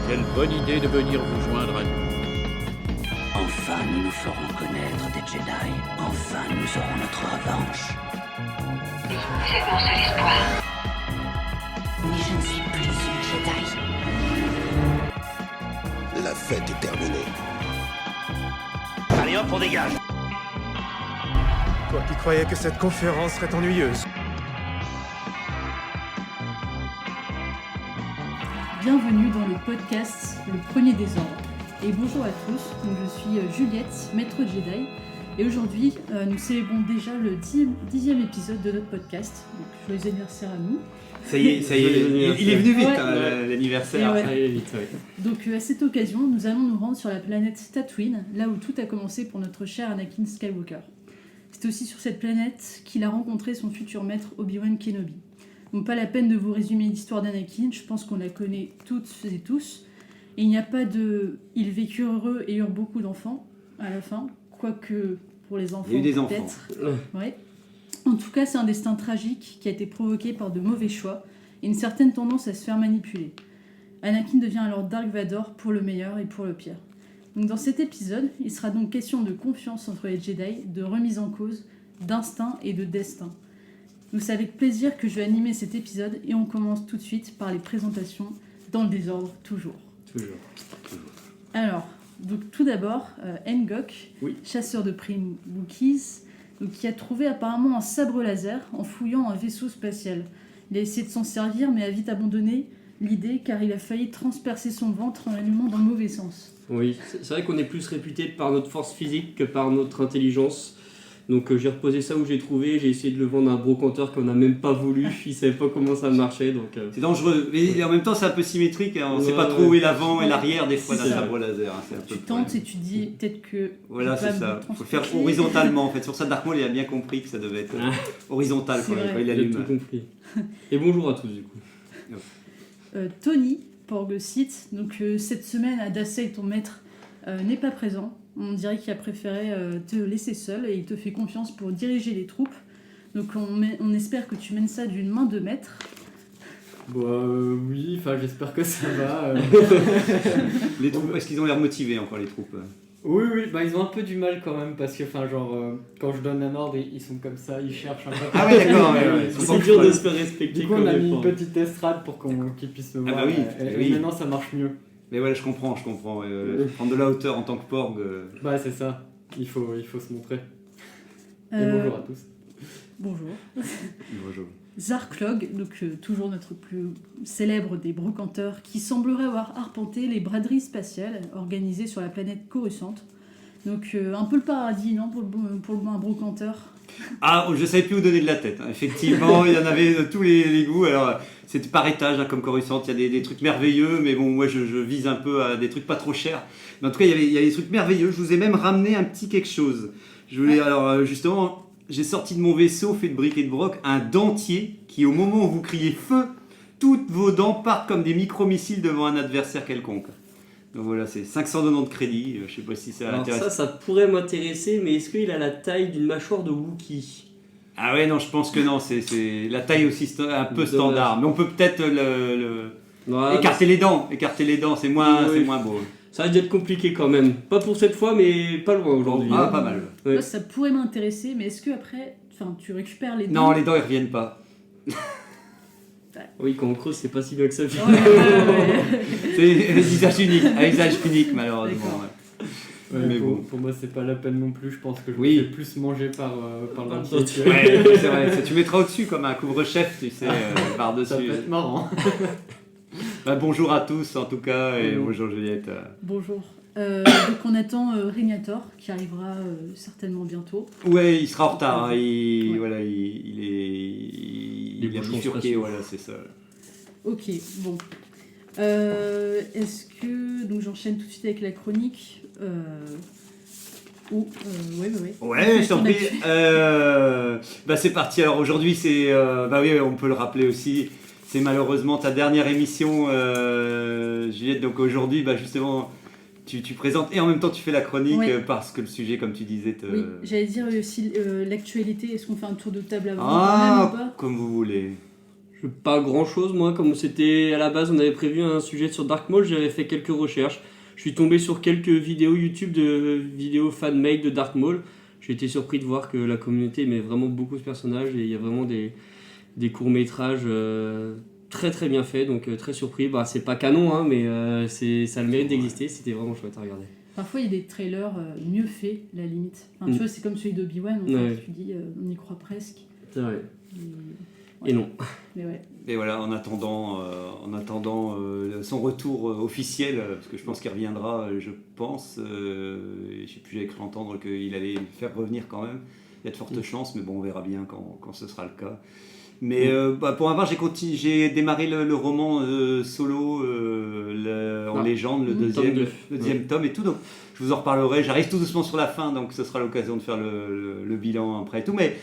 Quelle bonne idée de venir vous joindre à nous. Enfin, nous nous ferons connaître des Jedi. Enfin, nous aurons notre revanche. Vous êtes mon seul espoir. Mais je ne suis plus une Jedi. La fête est terminée. Allez hop, on dégage. Toi qui croyais que cette conférence serait ennuyeuse. Bienvenue dans le podcast Le Premier des Ordres. Et bonjour à tous, donc je suis Juliette, maître Jedi. Et aujourd'hui, nous célébrons déjà le 10e épisode de notre podcast. Donc joyeux anniversaire à nous. Ça y est, il est venu vite, Ouais. l'anniversaire. Ouais. Ça y est, vite, ouais. Donc à cette occasion, nous allons nous rendre sur la planète Tatooine, là où tout a commencé pour notre cher Anakin Skywalker. C'est aussi sur cette planète qu'il a rencontré son futur maître Obi-Wan Kenobi. Donc pas la peine de vous résumer l'histoire d'Anakin, je pense qu'on la connaît toutes et tous. Et il n'y a pas de... Ils vécurent heureux et eurent beaucoup d'enfants à la fin, quoique pour les enfants Il y a eu des peut-être. enfants. Ouais. En tout cas, c'est un destin tragique qui a été provoqué par de mauvais choix et une certaine tendance à se faire manipuler. Anakin devient alors Dark Vador pour le meilleur et pour le pire. Donc dans cet épisode, il sera donc question de confiance entre les Jedi, de remise en cause, d'instinct et de destin. Donc c'est avec plaisir que je vais animer cet épisode et on commence tout de suite par les présentations dans le désordre toujours. Toujours. Alors, donc tout d'abord, Ngok, Oui. chasseur de primes Wookiees, donc, qui a trouvé apparemment un sabre laser en fouillant un vaisseau spatial. Il a essayé de s'en servir mais a vite abandonné l'idée car il a failli transpercer son ventre en l'allumant dans le mauvais sens. Oui, c'est vrai qu'on est plus réputé par notre force physique que par notre intelligence. Donc j'ai reposé ça où j'ai trouvé, j'ai essayé de le vendre à un brocanteur qu'on n'a même pas voulu, il savait pas comment ça marchait. Donc, C'est dangereux, mais en même temps c'est un peu symétrique, hein. On ne sait pas trop où est l'avant et l'arrière des fois d'un sabre laser. Hein. C'est un peu Tu le tentes problème. et tu te dis peut-être que... Voilà, c'est ça. Il faut le faire transporter. horizontalement en fait. Sur ça, Dark Maul il a bien compris que ça devait être horizontal C'est quand vrai. il il a allume. tout compris. Et bonjour à tous du coup. Tony, Porgosit, donc cette semaine, Adacey, ton maître, n'est pas présent. On dirait qu'il a préféré te laisser seul et il te fait confiance pour diriger les troupes. Donc on espère que tu mènes ça d'une main de maître. Oui, enfin j'espère que ça va. Les troupes, est-ce qu'ils ont l'air motivés encore les troupes? Oui, bah ils ont un peu du mal quand même parce que quand je donne un ordre, ils sont comme ça, ils cherchent un peu. Ah ouais d'accord, ouais. C'est dur de se faire respecter Du coup comme on a des mis une formes. petite estrade pour qu'ils puissent me Ah voir. bah oui, et oui. maintenant ça marche mieux. Mais voilà, je comprends. Prendre de la hauteur en tant que Porg. Bah c'est ça, il faut se montrer. Et Euh, bonjour à tous. Bonjour. Bonjour. Zarklog, donc toujours notre plus célèbre des brocanteurs, qui semblerait avoir arpenté les braderies spatiales organisées sur la planète Coruscant. Donc un peu le paradis, non, pour un brocanteur. Ah, je savais plus où donner de la tête. Hein. Effectivement, il y en avait de tous les goûts. Alors, c'était par étage, hein, comme Coruscant. Il y a des trucs merveilleux, mais bon, moi, je vise un peu à des trucs pas trop chers. Mais en tout cas, il y a des trucs merveilleux. Je vous ai même ramené un petit quelque chose. Je voulais, alors, justement, j'ai sorti de mon vaisseau, fait de briques et de broc, un dentier qui, au moment où vous criez feu, toutes vos dents partent comme des micro-missiles devant un adversaire quelconque. Donc voilà, c'est 590 crédits. Je sais pas si ça Alors intéresse. ça pourrait m'intéresser, mais est-ce qu'il a la taille d'une mâchoire de Wookiee? Ah ouais, non, je pense que non, c'est la taille aussi un peu Dommage. standard. Mais on peut peut-être Ouais, écarter les dents, c'est moins, Oui. c'est moins beau. ça va être compliqué quand même. Pas pour cette fois, mais pas loin aujourd'hui. Ah, hein. pas mal. Ouais. Moi, ça pourrait m'intéresser, mais est-ce que après, tu récupères les dents? Non, les dents, ils reviennent pas. Oui, quand on creuse, c'est pas si bien que ça. Ouais. C'est un usage unique, malheureusement. D'accord. Ouais. Ouais, Mais bon. pour moi c'est pas la peine non plus, je pense que je Oui. me fais plus manger par le Par le dentier. dentier. Ouais, c'est vrai, tu mettras au-dessus comme un couvre-chef, tu sais, par-dessus. Ça peut être marrant. Bah, bonjour à tous, en tout cas, et Oui. bonjour Juliette. Bonjour. Donc on attend Régnator qui arrivera certainement bientôt. Ouais, il sera en retard, hein, Ouais. voilà, il Les a bouchons bifurqué, stressent. voilà, c'est ça. Ok, bon. Est-ce que... Donc j'enchaîne tout de suite avec la chronique. Ouais. Ouais, je t'en On a prie. pu- Bah c'est parti. Alors aujourd'hui, c'est, bah oui, on peut le rappeler aussi. C'est malheureusement ta dernière émission, Juliette. Donc aujourd'hui, bah justement, tu présentes et en même temps tu fais la chronique Ouais. parce que le sujet, comme tu disais, te... Oui, j'allais dire aussi l'actualité. Est-ce qu'on fait un tour de table avant quand même ou Ah, pas? comme vous voulez. Pas grand chose, moi, comme c'était à la base, on avait prévu un sujet sur Dark Maul, j'avais fait quelques recherches. Je suis tombé sur quelques vidéos YouTube de vidéos fan-made de Dark Maul. J'ai été surpris de voir que la communauté aimait vraiment beaucoup ce personnage et il y a vraiment des courts-métrages très très bien faits, donc très surpris. Bah, c'est pas canon, hein, mais ça a le mérite d'exister, c'était vraiment chouette à regarder. Parfois, il y a des trailers mieux faits, à la limite. Enfin, tu vois, c'est comme celui d'Obi-Wan, en fait, tu dis, on y croit presque. C'est vrai. Ouais. Et non. Mais ouais. Et voilà, en attendant son retour officiel, parce que je pense qu'il reviendra, je pense, je sais plus, j'avais cru entendre qu'il allait le faire revenir quand même. Il y a de fortes chances, mais bon, on verra bien quand ce sera le cas. Mais pour ma part, j'ai démarré le roman solo en légende, le deuxième tome et tout. Donc, je vous en reparlerai. J'arrive tout doucement sur la fin, donc ce sera l'occasion de faire le bilan après et tout. Mais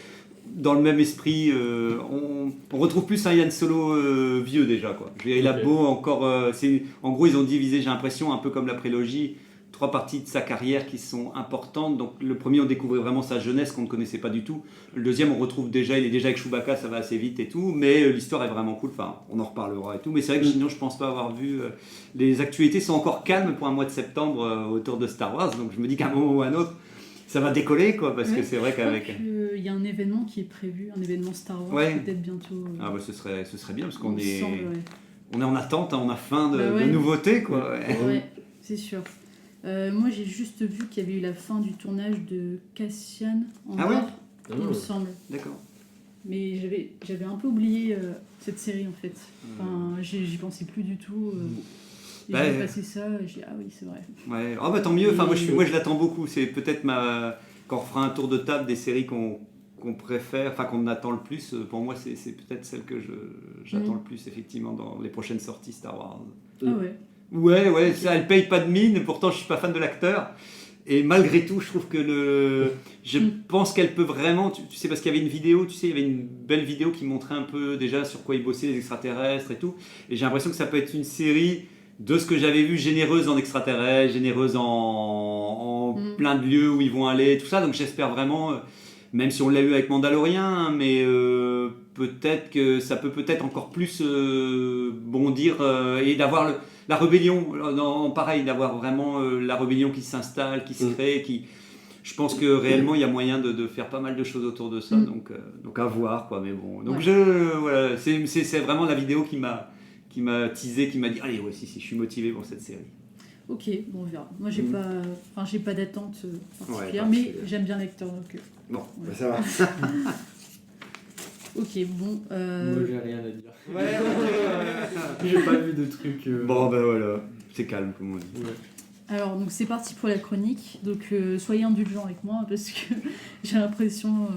dans le même esprit, on retrouve plus un Yann Solo vieux déjà, quoi. Il a beau encore. En gros, ils ont divisé, j'ai l'impression, un peu comme la prélogie, 3 parties de sa carrière qui sont importantes. Donc le premier, on découvrait vraiment sa jeunesse qu'on ne connaissait pas du tout. Le deuxième, on retrouve déjà, il est déjà avec Chewbacca, ça va assez vite et tout. Mais l'histoire est vraiment cool. Enfin, on en reparlera et tout. Mais c'est vrai que sinon, je pense pas avoir vu. Les actualités sont encore calmes pour un mois de septembre autour de Star Wars. Donc je me dis qu'à un moment ou à un autre, ça va décoller, quoi, parce que c'est vrai qu'avec. Il y a un événement qui est prévu, un événement Star Wars, peut-être bientôt. Ah bah ce serait bien parce qu'on est. Semble, On est en attente, hein, on a faim de nouveautés, quoi. Ouais, c'est sûr. Moi, j'ai juste vu qu'il y avait eu la fin du tournage de Cassian en Andor, il me semble. D'accord. Mais j'avais un peu oublié cette série, en fait. Enfin, j'y pensais plus du tout. Et j'ai passé ça, et j'ai dit, ah oui, c'est vrai. Ouais. Oh bah tant mieux, enfin, moi je l'attends beaucoup. C'est peut-être quand on fera un tour de table des séries qu'on préfère, enfin qu'on attend le plus, pour moi c'est peut-être celle que j'attends le plus, effectivement, dans les prochaines sorties Star Wars. Ah ouais. Ouais, ça, elle paye pas de mine, pourtant je suis pas fan de l'acteur. Et malgré tout, je trouve que je pense qu'elle peut vraiment, tu sais, parce qu'il y avait une vidéo, il y avait une belle vidéo qui montrait un peu déjà sur quoi ils bossaient, les extraterrestres et tout. Et j'ai l'impression que ça peut être une série, de ce que j'avais vu, généreuse en extraterrestres, généreuse en plein de lieux où ils vont aller, tout ça. Donc j'espère vraiment, même si on l'a eu avec Mandalorian, hein, mais peut-être que ça peut peut-être encore plus bondir et d'avoir la rébellion, pareil, d'avoir vraiment la rébellion qui s'installe, qui se crée, je pense que réellement il y a moyen de faire pas mal de choses autour de ça, donc à voir, quoi. Mais bon, donc voilà, c'est vraiment la vidéo qui m'a teasé, qui m'a dit allez, si, je suis motivé pour cette série. Ok, bon, on verra. Moi, j'ai pas d'attente particulière, mais j'aime bien l'acteur, donc. Bon, ouais. Ça va. Ok, bon. Moi, j'ai rien à dire. J'ai pas vu de trucs. Bon, ben voilà, c'est calme, comme on dit. Ouais. Alors, donc c'est parti pour la chronique. Donc, soyez indulgents avec moi parce que j'ai l'impression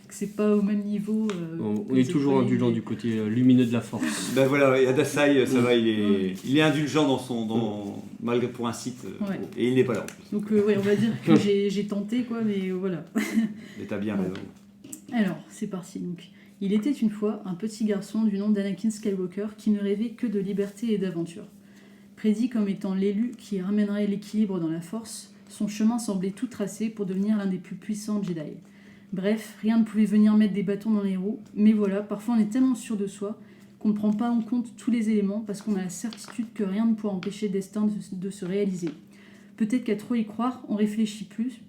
que c'est pas au même niveau. On est toujours indulgent du côté lumineux de la force. Ben voilà, et Adasai, ça va, il est indulgent malgré pour un site, et il n'est pas là. Donc, on va dire que j'ai tenté, quoi, mais voilà. Mais t'as bien raison. Alors, c'est parti. Donc, il était une fois un petit garçon du nom d'Anakin Skywalker qui ne rêvait que de liberté et d'aventure. Prédit comme étant l'élu qui ramènerait l'équilibre dans la Force, son chemin semblait tout tracé pour devenir l'un des plus puissants Jedi. Bref, rien ne pouvait venir mettre des bâtons dans les roues, mais voilà, parfois on est tellement sûr de soi qu'on ne prend pas en compte tous les éléments parce qu'on a la certitude que rien ne pourra empêcher le destin de se réaliser. Peut-être qu'à trop y croire, on réfléchit plus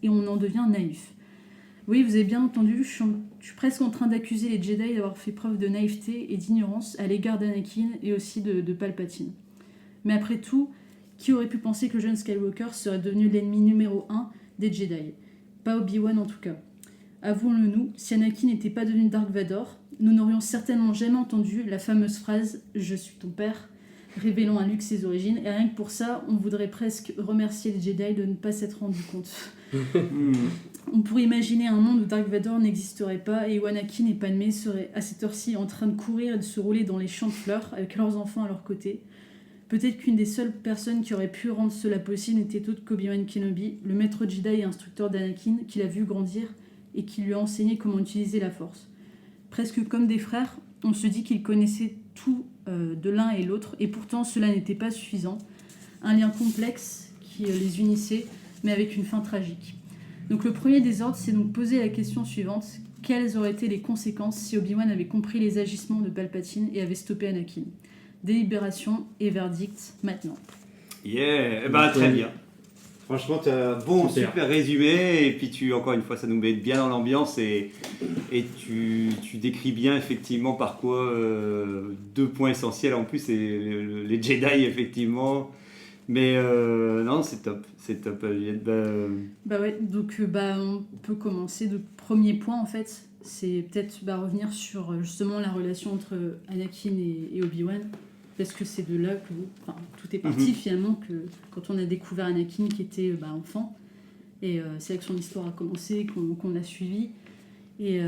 et on en devient naïf. Oui, vous avez bien entendu, je suis presque en train d'accuser les Jedi d'avoir fait preuve de naïveté et d'ignorance à l'égard d'Anakin et aussi de Palpatine. Mais après tout, qui aurait pu penser que le jeune Skywalker serait devenu l'ennemi numéro 1 des Jedi ? Pas Obi-Wan en tout cas. Avouons-le-nous, si Anakin n'était pas devenu Dark Vador, nous n'aurions certainement jamais entendu la fameuse phrase « Je suis ton père », révélant à Luke ses origines, et rien que pour ça, on voudrait presque remercier les Jedi de ne pas s'être rendu compte. On pourrait imaginer un monde où Dark Vador n'existerait pas et où Anakin et Padmé seraient à cette heure-ci en train de courir et de se rouler dans les champs de fleurs avec leurs enfants à leur côté. Peut-être qu'une des seules personnes qui aurait pu rendre cela possible n'était autre qu'Obi-Wan Kenobi, le maître Jedi et instructeur d'Anakin, qui l'a vu grandir et qui lui a enseigné comment utiliser la Force. Presque comme des frères, on se dit qu'ils connaissaient tout de l'un et l'autre, et pourtant cela n'était pas suffisant. Un lien complexe qui les unissait, mais avec une fin tragique. Donc le premier des ordres, c'est donc poser la question suivante. quelles auraient été les conséquences si Obi-Wan avait compris les agissements de Palpatine et avait stoppé Anakin. Délibération et verdict maintenant. Yeah, très bien. Franchement, tu as un bon, super résumé, et puis encore une fois, ça nous met bien dans l'ambiance, et tu décris bien effectivement par quoi 2 points essentiels en plus, c'est les Jedi effectivement. Mais non, c'est top, Juliette. Ouais, donc on peut commencer. Le premier point en fait, c'est peut-être revenir sur justement la relation entre Anakin et Obi-Wan. Parce que c'est de là que tout est parti finalement, que quand on a découvert Anakin qui était enfant, et c'est là que son histoire a commencé, qu'on l'a suivi. Et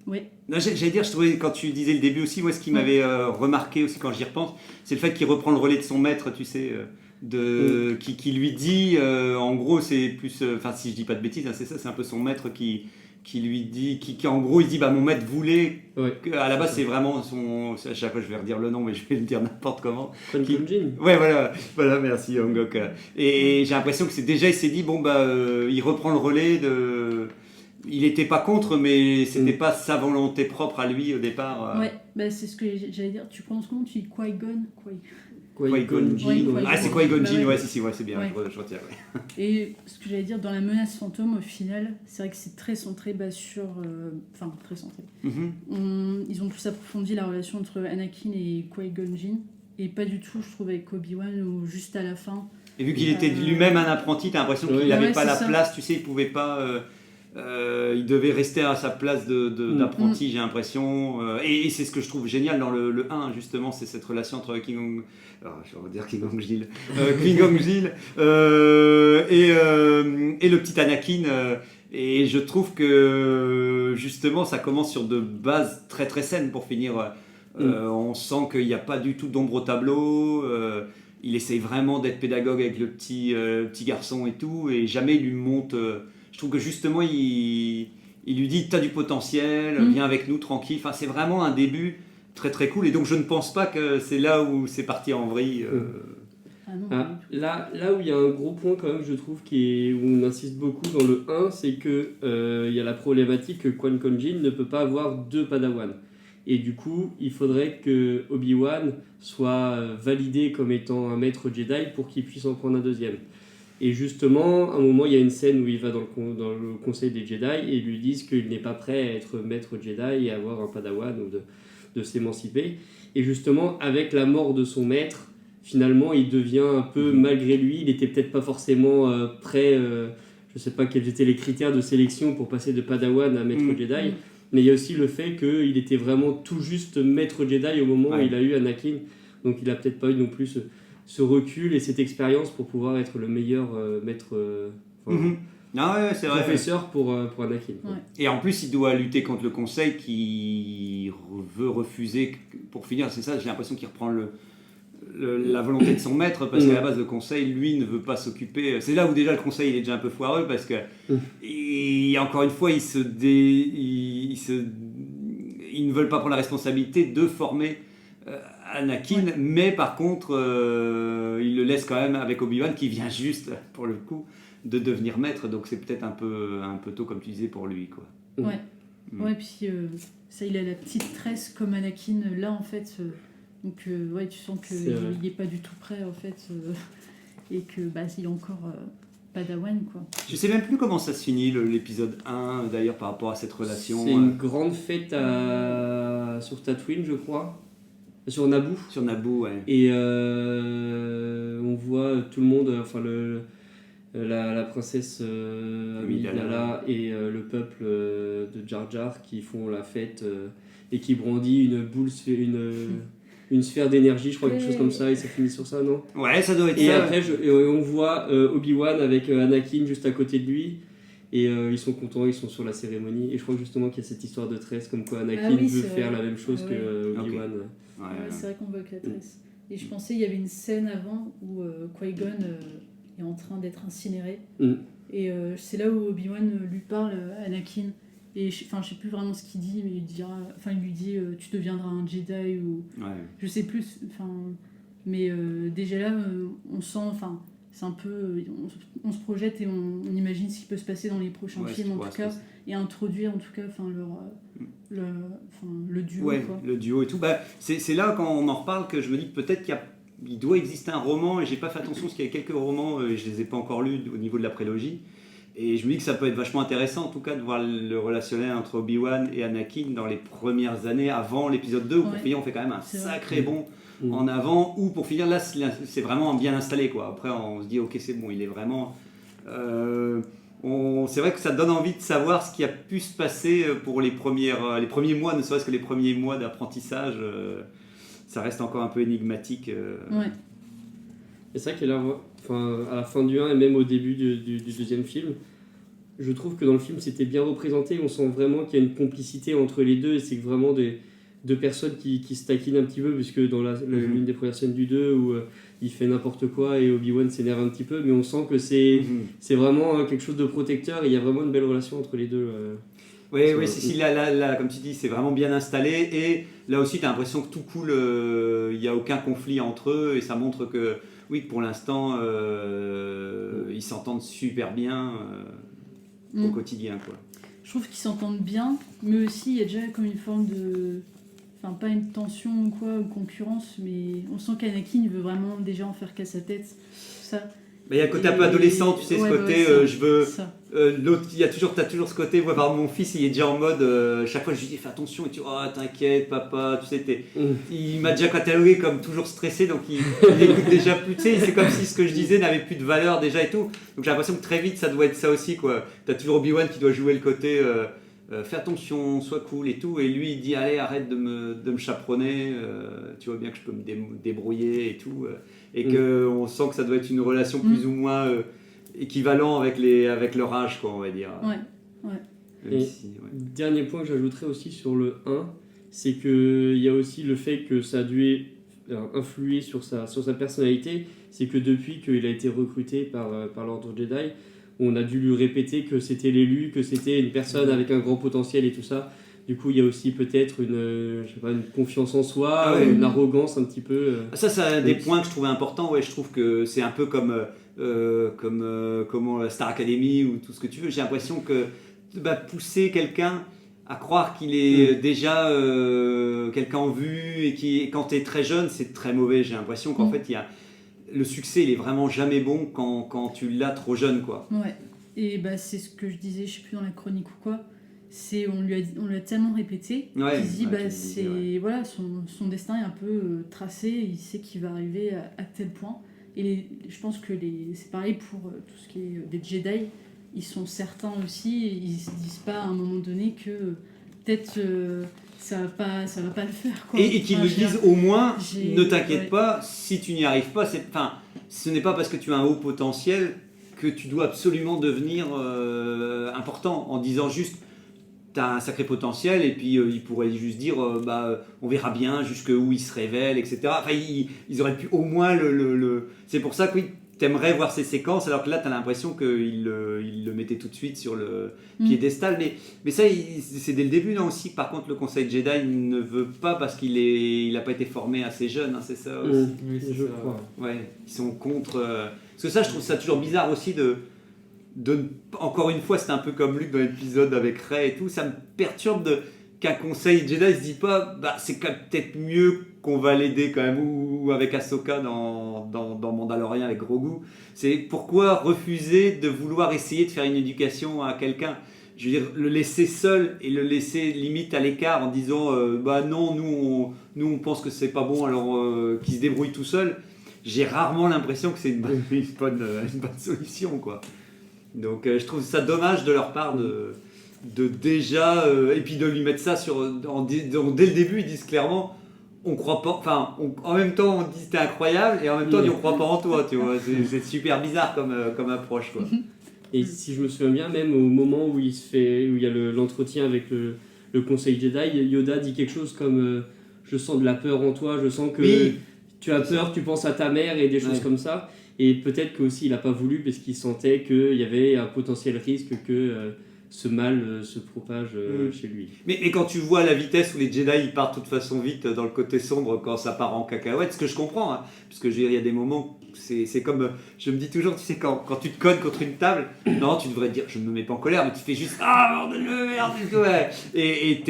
ouais. Non, j'allais dire, je trouvais, quand tu disais le début aussi, moi ce qui m'avait remarqué aussi quand j'y repense, c'est le fait qu'il reprend le relais de son maître, tu sais, qui lui dit, en gros c'est plus, si je dis pas de bêtises, hein, c'est ça, c'est un peu son maître qui lui dit, qui en gros il dit mon maître voulait, à la base c'est vraiment son, à chaque fois je vais redire le nom mais je vais le dire n'importe comment. Qui-Gon Jinn. Ouais voilà merci Hongok. Et j'ai l'impression que c'est déjà, il s'est dit il reprend le relais de, il était pas contre mais c'était pas sa volonté propre à lui au départ. Ouais, c'est ce que j'allais dire. Tu prononces comment? Tu dis Qui-Gon? Qui-Gon Jinn. Ah, c'est Qui-Gon Jinn, c'est bien, je retiens. Et ce que j'allais dire, dans la menace fantôme, au final, c'est vrai que c'est très centré sur... très centré. Ils ont tous approfondi la relation entre Anakin et Qui-Gon Jinn, et pas du tout, je trouve, avec Obi-Wan, ou juste à la fin. Et vu qu'il était lui-même un apprenti, t'as l'impression qu'il n'avait pas la place, tu sais, il pouvait pas... il devait rester à sa place d'apprenti, j'ai l'impression. Et c'est ce que je trouve génial dans le 1, justement, c'est cette relation entre Qui-Gon Jinn et le petit Anakin. Et je trouve que, justement, ça commence sur de bases très très saines pour finir. On sent qu'il n'y a pas du tout d'ombre au tableau. Il essaye vraiment d'être pédagogue avec le petit garçon et tout. Et jamais il lui monte... Je trouve que justement, il lui dit t'as du potentiel, viens avec nous tranquille. Enfin, c'est vraiment un début très très cool. Et donc, je ne pense pas que c'est là où c'est parti en vrille. Là où il y a un gros point quand même, je trouve, où on insiste beaucoup dans le 1, c'est que il y a la problématique que Qui-Gon Jinn ne peut pas avoir 2 Padawan. Et du coup, il faudrait que Obi-Wan soit validé comme étant un maître Jedi pour qu'il puisse en prendre un deuxième. Et justement, à un moment, il y a une scène où il va dans le conseil des Jedi et ils lui disent qu'il n'est pas prêt à être maître Jedi et à avoir un Padawan ou de s'émanciper. Et justement, avec la mort de son maître, finalement, il devient un peu, malgré lui, il n'était peut-être pas forcément prêt, je ne sais pas quels étaient les critères de sélection pour passer de Padawan à maître Jedi, mais il y a aussi le fait qu'il était vraiment tout juste maître Jedi au moment où il a eu Anakin. Donc il n'a peut-être pas eu non plus ce recul et cette expérience pour pouvoir être le meilleur maître, c'est vrai, professeur pour Anakin. Ouais. Et en plus, il doit lutter contre le conseil qui veut refuser, pour finir, c'est ça, j'ai l'impression qu'il reprend la volonté de son maître, parce qu'à la base, le conseil, lui, ne veut pas s'occuper. C'est là où déjà le conseil il est déjà un peu foireux, parce que, encore une fois, ils ne veulent pas prendre la responsabilité de former Anakin, mais par contre, il le laisse quand même avec Obi-Wan qui vient juste, pour le coup, de devenir maître. Donc c'est peut-être un peu tôt, comme tu disais, pour lui, quoi. Ouais, puis ça, il a la petite tresse comme Anakin là, en fait. Donc tu sens qu'il n'est pas du tout prêt, en fait, et que il est encore Padawan, quoi. Je sais même plus comment ça se finit l'épisode 1, d'ailleurs, par rapport à cette relation. C'est une grande fête sur Tatooine, je crois. Sur Naboo. Sur Naboo, ouais. Et on voit tout le monde, la princesse Amidala et le peuple de Jar Jar qui font la fête et qui brandit une boule, une sphère d'énergie, je crois, quelque chose comme ça, et ça finit sur ça, non? Ouais, ça doit être et ça. Après, on voit Obi-Wan avec Anakin juste à côté de lui. Et ils sont contents, ils sont sur la cérémonie. Et je crois justement qu'il y a cette histoire de tresse, comme quoi Anakin veut faire la même chose que Obi-Wan. C'est vrai qu'on voit que la tresse. Et je pensais qu'il y avait une scène avant où Qui-Gon est en train d'être incinéré. Et c'est là où Obi-Wan lui parle à Anakin. Et je sais plus vraiment ce qu'il dit, mais il lui dit tu deviendras un Jedi ou je sais plus. Mais déjà là, on sent c'est un peu, on se projette et on imagine ce qui peut se passer dans les prochains films en tout cas, et introduire en tout cas le duo. Ouais, quoi. Le duo et tout. Bah, c'est là quand on en reparle que je me dis que peut-être qu'il doit exister un roman, et j'ai pas fait attention parce qu'il y a quelques romans, et je les ai pas encore lus au niveau de la prélogie. Et je me dis que ça peut être vachement intéressant en tout cas de voir le relationnel entre Obi-Wan et Anakin dans les premières années avant l'épisode 2 où pour finir on fait quand même un sacré bond en avant, ou pour finir là c'est vraiment bien installé quoi. Après on se dit ok c'est bon, il est vraiment c'est vrai que ça donne envie de savoir ce qui a pu se passer pour les premiers mois, ne serait-ce que les premiers mois d'apprentissage. Ça reste encore un peu énigmatique. Ouais. Et c'est vrai que là, à la fin du 1 et même au début du deuxième film, je trouve que dans le film c'était bien représenté. On sent vraiment qu'il y a une complicité entre les deux, et c'est vraiment deux personnes qui se taquinent un petit peu, puisque dans l'une des premières scènes du 2 où il fait n'importe quoi et Obi-Wan s'énerve un petit peu, mais on sent que c'est vraiment quelque chose de protecteur, et il y a vraiment une belle relation entre les deux. Oui, là, comme tu dis, c'est vraiment bien installé, et là aussi tu as l'impression que tout coule, il n'y a aucun conflit entre eux, et ça montre que oui, pour l'instant, ils s'entendent super bien au quotidien, quoi. Je trouve qu'ils s'entendent bien, mais aussi il y a déjà comme une forme de... Enfin, pas une tension ou quoi, ou concurrence, mais on sent qu'Anakin veut vraiment déjà en faire qu'à sa tête, ça. Il y a le côté un peu adolescent, tu sais, ce côté, je veux... l'autre, t'as toujours ce côté, moi, par exemple, mon fils, il est déjà en mode, chaque fois je lui dis, fais attention, et tu dis, oh, t'inquiète, papa, tu sais, il m'a déjà catalogué comme toujours stressé, donc il écoute déjà plus, tu sais, c'est comme si ce que je disais n'avait plus de valeur déjà et tout. Donc j'ai l'impression que très vite, ça doit être ça aussi, quoi. T'as toujours Obi-Wan qui doit jouer le côté, fais attention, sois cool et tout, et lui, il dit, allez, arrête de me chaperonner, tu vois bien que je peux me débrouiller et tout, et qu'on sent que ça doit être une relation plus ou moins équivalent avec leur âge, quoi, on va dire. Ouais. Dernier point que j'ajouterais aussi sur le 1, c'est qu'il y a aussi le fait que ça a dû influer sur sa personnalité, c'est que depuis qu'il a été recruté par l'Ordre Jedi, on a dû lui répéter que c'était l'élu, que c'était une personne avec un grand potentiel et tout ça. Du coup, il y a aussi peut-être une confiance en soi, une arrogance un petit peu. Ça, c'est un des points que je trouvais important. Ouais, je trouve que c'est un peu comme la Star Academy ou tout ce que tu veux. J'ai l'impression que pousser quelqu'un à croire qu'il est déjà quelqu'un en vue, et quand tu es très jeune, c'est très mauvais. J'ai l'impression qu'en fait, le succès, il est vraiment jamais bon quand tu l'as trop jeune, quoi. Ouais. Et c'est ce que je disais, je sais plus dans la chronique ou quoi. On lui a tellement répété qu'il se dit voilà, son destin est un peu tracé, il sait qu'il va arriver à tel point. Et je pense que c'est pareil pour tout ce qui est des Jedi, ils sont certains aussi, ils se disent pas à un moment donné que peut-être ça va pas le faire, quoi. Et qu'ils le disent au moins, ne t'inquiète pas, si tu n'y arrives pas, ce n'est pas parce que tu as un haut potentiel que tu dois absolument devenir important, en disant juste t'as un sacré potentiel, et puis ils pourraient juste dire on verra bien jusqu'où il se révèle, etc. Enfin, ils auraient pu au moins c'est pour ça que t'aimerais voir ces séquences, alors que là t'as l'impression qu'ils le mettaient tout de suite sur le piédestal, mais ça c'est dès le début, non, aussi. Par contre, le Conseil Jedi ne veut pas, parce qu'il n'a pas été formé assez jeune, hein, c'est ça aussi. Oui, c'est ça. Ouais, ils sont contre parce que ça, je trouve ça toujours bizarre aussi encore une fois, c'était un peu comme Luke dans l'épisode avec Rey et tout, ça me perturbe qu'un conseil Jedi se dit pas c'est peut-être mieux qu'on va l'aider quand même, ou avec Ahsoka dans Mandalorian avec Grogu. C'est pourquoi refuser de vouloir essayer de faire une éducation à quelqu'un. Je veux dire, le laisser seul et le laisser limite à l'écart en disant non, nous on pense que c'est pas bon, alors qu'il se débrouille tout seul. J'ai rarement l'impression que c'est une bonne solution, quoi. Donc je trouve ça dommage de leur part de déjà et puis de lui mettre ça dès le début. Ils disent clairement, on croit pas, en même temps on dit t'es incroyable, et en même temps on dit on croit pas en toi, tu vois. C'est super bizarre comme approche, quoi. Et si je me souviens bien, même au moment où il y a l'entretien avec le Conseil Jedi, Yoda dit quelque chose comme je sens de la peur en toi, je sens que tu as peur, tu penses à ta mère, et des choses comme ça. Et peut-être qu'aussi il n'a pas voulu parce qu'il sentait qu'il y avait un potentiel risque que ce mal se propage chez lui. Mais quand tu vois la vitesse où les Jedi ils partent de toute façon vite dans le côté sombre quand ça part en cacahuète, ce que je comprends, hein, parce que il y a des moments, c'est comme, je me dis toujours, tu sais, quand tu te cognes contre une table, non, tu devrais te dire, je me mets pas en colère, mais tu fais juste, ah bordel de merde, ouais. Et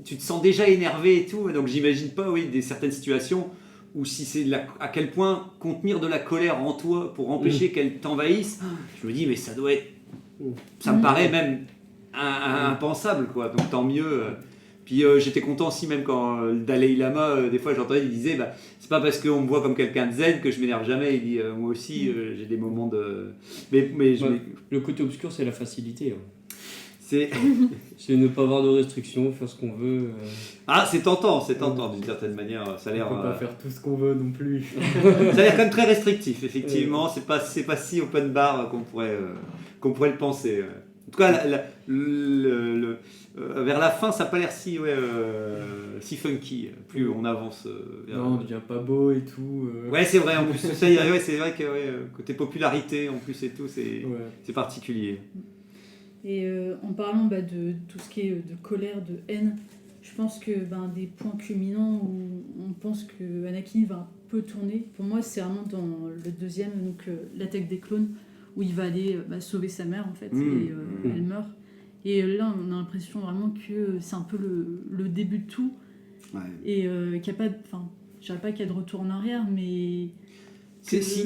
tu te sens déjà énervé et tout, donc j'imagine pas, oui, certaines situations où si c'est à quel point contenir de la colère en toi pour empêcher qu'elle t'envahisse, je me dis, mais ça doit être, ça me paraît même impensable, quoi. Donc tant mieux. Puis j'étais content aussi, même quand le Dalai Lama, des fois j'entendais, il disait, c'est pas parce qu'on me voit comme quelqu'un de zen que je m'énerve jamais. Il dit, moi aussi, j'ai des moments de. Le côté obscur, c'est la facilité. Hein. C'est ne pas avoir de restrictions, faire ce qu'on veut. Ah, c'est tentant d'une certaine manière. Ça a l'air. On peut pas faire tout ce qu'on veut non plus. Ça a l'air quand même très restrictif, effectivement. C'est pas si open bar qu'on pourrait le penser. En tout cas, vers la fin, ça n'a pas l'air si funky. Plus on avance. Non, on devient pas beau et tout. Ouais, c'est vrai. En plus, ça, c'est vrai que côté popularité, en plus et tout, c'est particulier. Et en parlant de tout ce qui est de colère, de haine, je pense que des points culminants où on pense que Anakin va un peu tourner, pour moi c'est vraiment dans le deuxième, donc l'attaque des clones, où il va aller sauver sa mère en fait, et elle meurt. Et là on a l'impression vraiment que c'est un peu le début de tout, ouais. Et qu'il n'y a pas de, je dirais pas qu'il y a de retour en arrière, mais c'est si.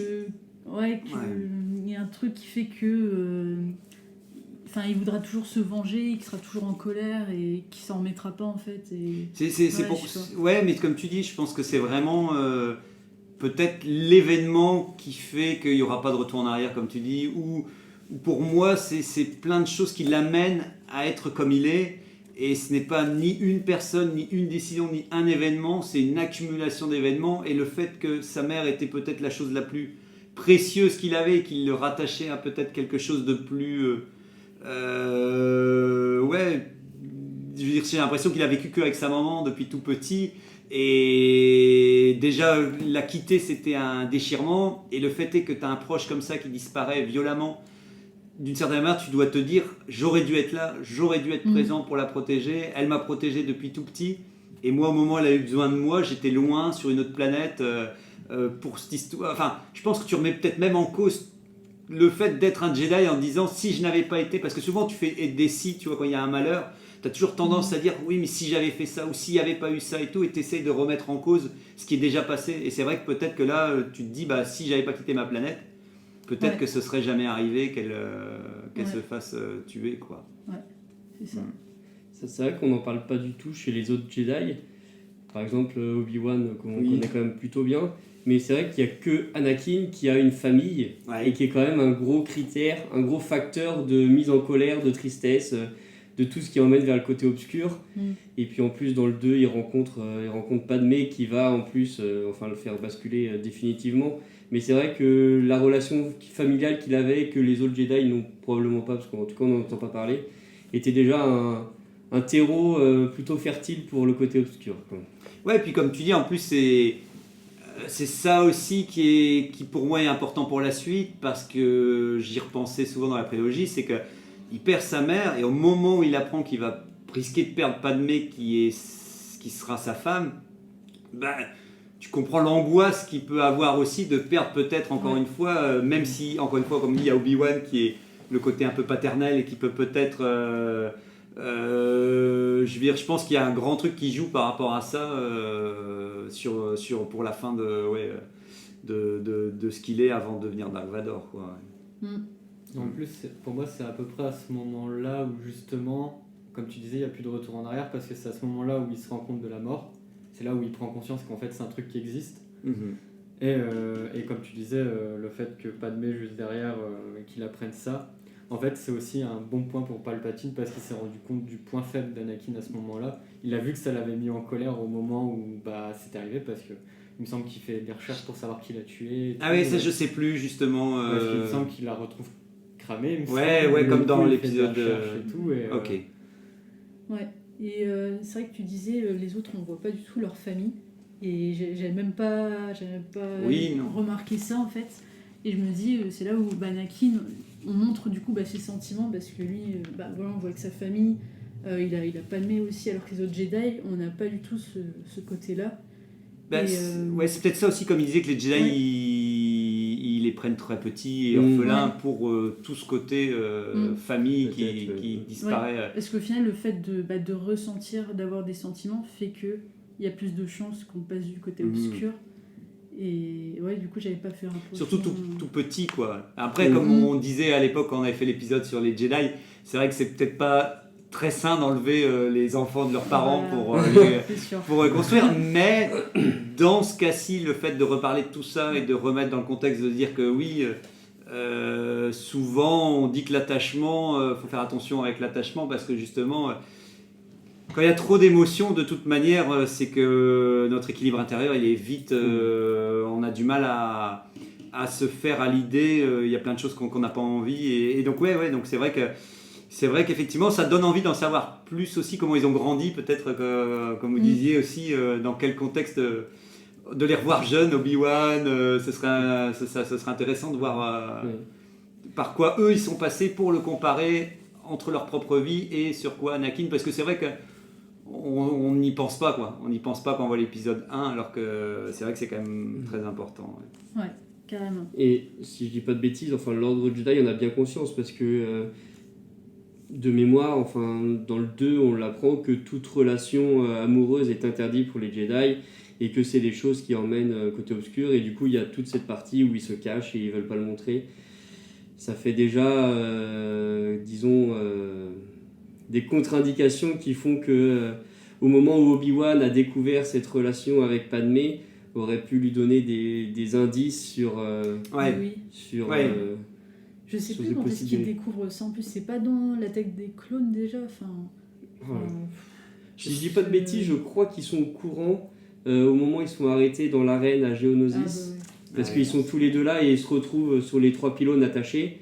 Ouais, qu'il y a un truc qui fait que il voudra toujours se venger, qu'il sera toujours en colère et qu'il s'en remettra pas en fait. Ouais, mais comme tu dis, je pense que c'est vraiment peut-être l'événement qui fait qu'il n'y aura pas de retour en arrière, comme tu dis, ou pour moi, c'est plein de choses qui l'amènent à être comme il est. Et ce n'est pas ni une personne, ni une décision, ni un événement, c'est une accumulation d'événements. Et le fait que sa mère était peut-être la chose la plus précieuse qu'il avait et qu'il le rattachait à peut-être quelque chose de plus... ouais, je veux dire, j'ai l'impression qu'il a vécu qu'avec sa maman depuis tout petit, et déjà la quitter c'était un déchirement, et le fait est que tu as un proche comme ça qui disparaît violemment, d'une certaine manière tu dois te dire, j'aurais dû être là, j'aurais dû être présent pour la protéger, elle m'a protégé depuis tout petit, et moi au moment où elle a eu besoin de moi, j'étais loin sur une autre planète pour cette histoire. Enfin, je pense que tu remets peut-être même en cause le fait d'être un Jedi en disant si je n'avais pas été, parce que souvent tu fais des si, tu vois, quand il y a un malheur, tu as toujours tendance à dire oui mais si j'avais fait ça, ou s'il n'y avait pas eu ça et tout, et tu essayes de remettre en cause ce qui est déjà passé, et c'est vrai que peut-être que là tu te dis si j'avais pas quitté ma planète, peut-être que ce serait jamais arrivé qu'elle se fasse tuer, quoi. Ouais, c'est ça. C'est vrai qu'on n'en parle pas du tout chez les autres Jedi. Par exemple Obi-Wan qu'on connaît quand même plutôt bien. Mais c'est vrai qu'il n'y a que Anakin qui a une famille, et qui est quand même un gros critère, un gros facteur de mise en colère, de tristesse, de tout ce qui emmène vers le côté obscur. Et puis en plus dans le 2, il rencontre Padmé qui va en plus le faire basculer définitivement. Mais c'est vrai que la relation familiale qu'il avait, que les autres Jedi n'ont probablement pas, parce qu'en tout cas on n'en entend pas parler, était déjà un terreau plutôt fertile pour le côté obscur, quoi. Ouais, et puis comme tu dis, en plus c'est ça aussi qui pour moi est important pour la suite, parce que j'y repensais souvent dans la prélogie, c'est qu'il perd sa mère, et au moment où il apprend qu'il va risquer de perdre Padmé qui sera sa femme, tu comprends l'angoisse qu'il peut avoir aussi de perdre peut-être encore une fois, même si encore une fois comme dit, il y a Obi-Wan qui est le côté un peu paternel et qui peut peut-être je pense qu'il y a un grand truc qui joue par rapport à ça pour la fin de ce qu'il est avant de devenir Dark Vador, quoi. En plus, pour moi, c'est à peu près à ce moment-là où justement, comme tu disais, il n'y a plus de retour en arrière, parce que c'est à ce moment-là où il se rend compte de la mort. C'est là où il prend conscience qu'en fait c'est un truc qui existe. Et comme tu disais, le fait que Padmé juste derrière, qu'il apprenne ça, en fait c'est aussi un bon point pour Palpatine, parce qu'il s'est rendu compte du point faible d'Anakin à ce moment-là. Il a vu que ça l'avait mis en colère au moment où c'était arrivé, parce que il me semble qu'il fait des recherches pour savoir qui l'a tué. Ah oui, ça je sais plus justement. Parce qu'il me semble qu'il la retrouve cramée. Ouais, comme dans l'épisode. Et tout, ok. Ouais. Et c'est vrai que tu disais, les autres, on ne voit pas du tout leur famille. Et j'avais même pas remarqué ça, en fait. Et je me dis, c'est là où Anakin, on montre du coup ses sentiments, parce que lui, voilà, on voit avec sa famille, il a Padmé aussi, alors que les autres Jedi, on n'a pas du tout ce côté-là. Ouais, c'est peut-être ça aussi, comme il disait, que les Jedi, ils les prennent très petits et orphelins pour tout ce côté famille qui disparaît. Ouais, parce qu'au final, le fait de ressentir, d'avoir des sentiments, fait qu'il y a plus de chances qu'on passe du côté obscur. Et ouais, du coup, j'avais pas fait rapport. Surtout tout petit, quoi. Après, comme on disait à l'époque, quand on avait fait l'épisode sur les Jedi, c'est vrai que c'est peut-être pas très sain d'enlever les enfants de leurs parents pour reconstruire, mais dans ce cas-ci, le fait de reparler de tout ça et de remettre dans le contexte, de dire que oui, souvent on dit que l'attachement, faut faire attention avec l'attachement, parce que justement, quand il y a trop d'émotions, de toute manière, c'est que notre équilibre intérieur, il est vite, on a du mal à se faire à l'idée, il y a plein de choses qu'on n'a pas envie, et donc donc c'est vrai qu'effectivement, ça donne envie d'en savoir plus aussi, comment ils ont grandi, peut-être, comme vous disiez aussi, dans quel contexte, de les revoir jeunes, Obi-Wan, ce serait intéressant de voir par quoi eux, ils sont passés pour le comparer entre leur propre vie et sur quoi Anakin, parce que c'est vrai qu'on n'y pense pas, quoi. On n'y pense pas quand on voit l'épisode 1, alors que c'est vrai que c'est quand même très important. Ouais, carrément. Et si je dis pas de bêtises, l'ordre Jedi, on a bien conscience, parce que... de mémoire, dans le 2, on l'apprend que toute relation amoureuse est interdite pour les Jedi et que c'est des choses qui emmènent côté obscur, et du coup il y a toute cette partie où ils se cachent et ils veulent pas le montrer. Ça fait déjà, des contre-indications qui font que au moment où Obi-Wan a découvert cette relation avec Padmé, aurait pu lui donner des indices sur... Je sais plus quand est-ce qu'il découvre ça. En plus, c'est pas dans l'attaque des clones déjà. Si je dis pas de bêtises, je crois qu'ils sont au courant au moment où ils sont arrêtés dans l'arène à Geonosis. Parce qu'ils sont tous les deux là et ils se retrouvent sur les 3 pylônes attachés.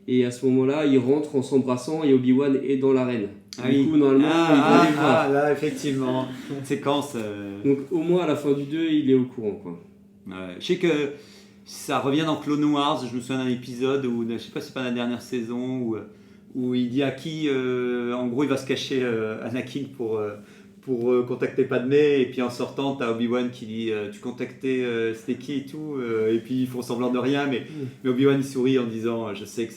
Et à ce moment-là, ils rentrent en s'embrassant et Obi-Wan est dans l'arène. Du coup, normalement, il doit les voir. Là, effectivement, séquence. Donc, au moins à la fin du 2, il est au courant, quoi. Je sais que ça revient dans Clone Wars. Je me souviens d'un épisode où, je sais pas si c'est pas la dernière saison, où il dit à qui, en gros, il va se cacher Anakin pour contacter Padmé, et puis en sortant, t'as Obi-Wan qui dit tu contactais c'était qui et tout, et puis ils font semblant de rien, mais Obi-Wan il sourit en disant je sais que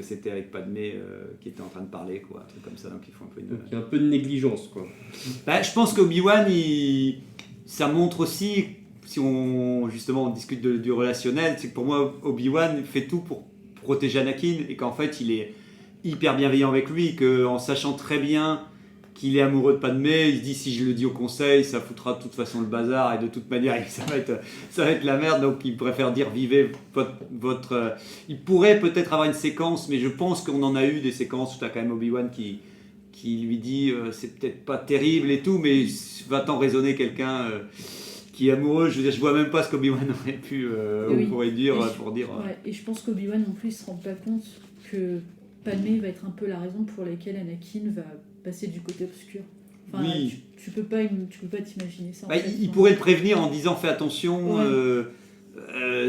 c'était avec Padmé qui était en train de parler, quoi, un truc comme ça, donc ils font un peu une... Donc il y a un peu de négligence, quoi. Je pense qu'Obi-Wan ça montre aussi, si on discute du relationnel, c'est que pour moi Obi-Wan fait tout pour protéger Anakin, et qu'en fait il est hyper bienveillant avec lui, qu'en sachant très bien qu'il est amoureux de Padmé, il se dit si je le dis au conseil, ça foutra de toute façon le bazar, et de toute manière ça va être la merde, donc il préfère dire vivez votre... Il pourrait peut-être avoir une séquence, mais je pense qu'on en a eu des séquences où tu as quand même Obi-Wan qui lui dit c'est peut-être pas terrible et tout, mais va-t'en raisonner quelqu'un qui est amoureux. Je veux dire, je vois même pas ce qu'Obi-Wan aurait pu pourrait dire pour dire... et je pense qu'Obi-Wan non plus il se rend pas compte que Padmé va être un peu la raison pour laquelle Anakin va passer du côté obscur. Oui. Tu peux pas t'imaginer ça. Il pourrait le prévenir en disant fais attention,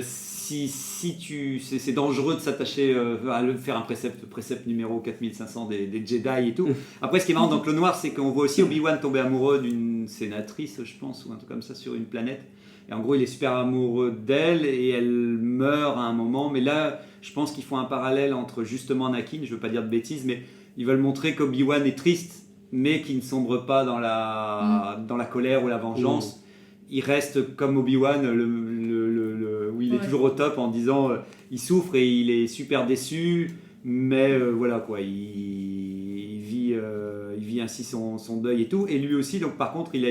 c'est dangereux de s'attacher à faire un précepte numéro 4500 des Jedi et tout. Après, ce qui est marrant dans Clone Wars, c'est qu'on voit aussi Obi-Wan tomber amoureux d'une sénatrice, je pense, ou un truc comme ça, sur une planète. Et en gros, il est super amoureux d'elle et elle meurt à un moment. Mais là, je pense qu'ils font un parallèle entre justement Anakin, je veux pas dire de bêtises, mais ils veulent montrer qu'Obi-Wan est triste, mais qu'il ne sombre pas dans la colère ou la vengeance. Il reste comme Obi-Wan, où il est toujours au top en disant il souffre et il est super déçu, mais voilà quoi, il vit ainsi son deuil et tout. Et lui aussi, donc par contre, il a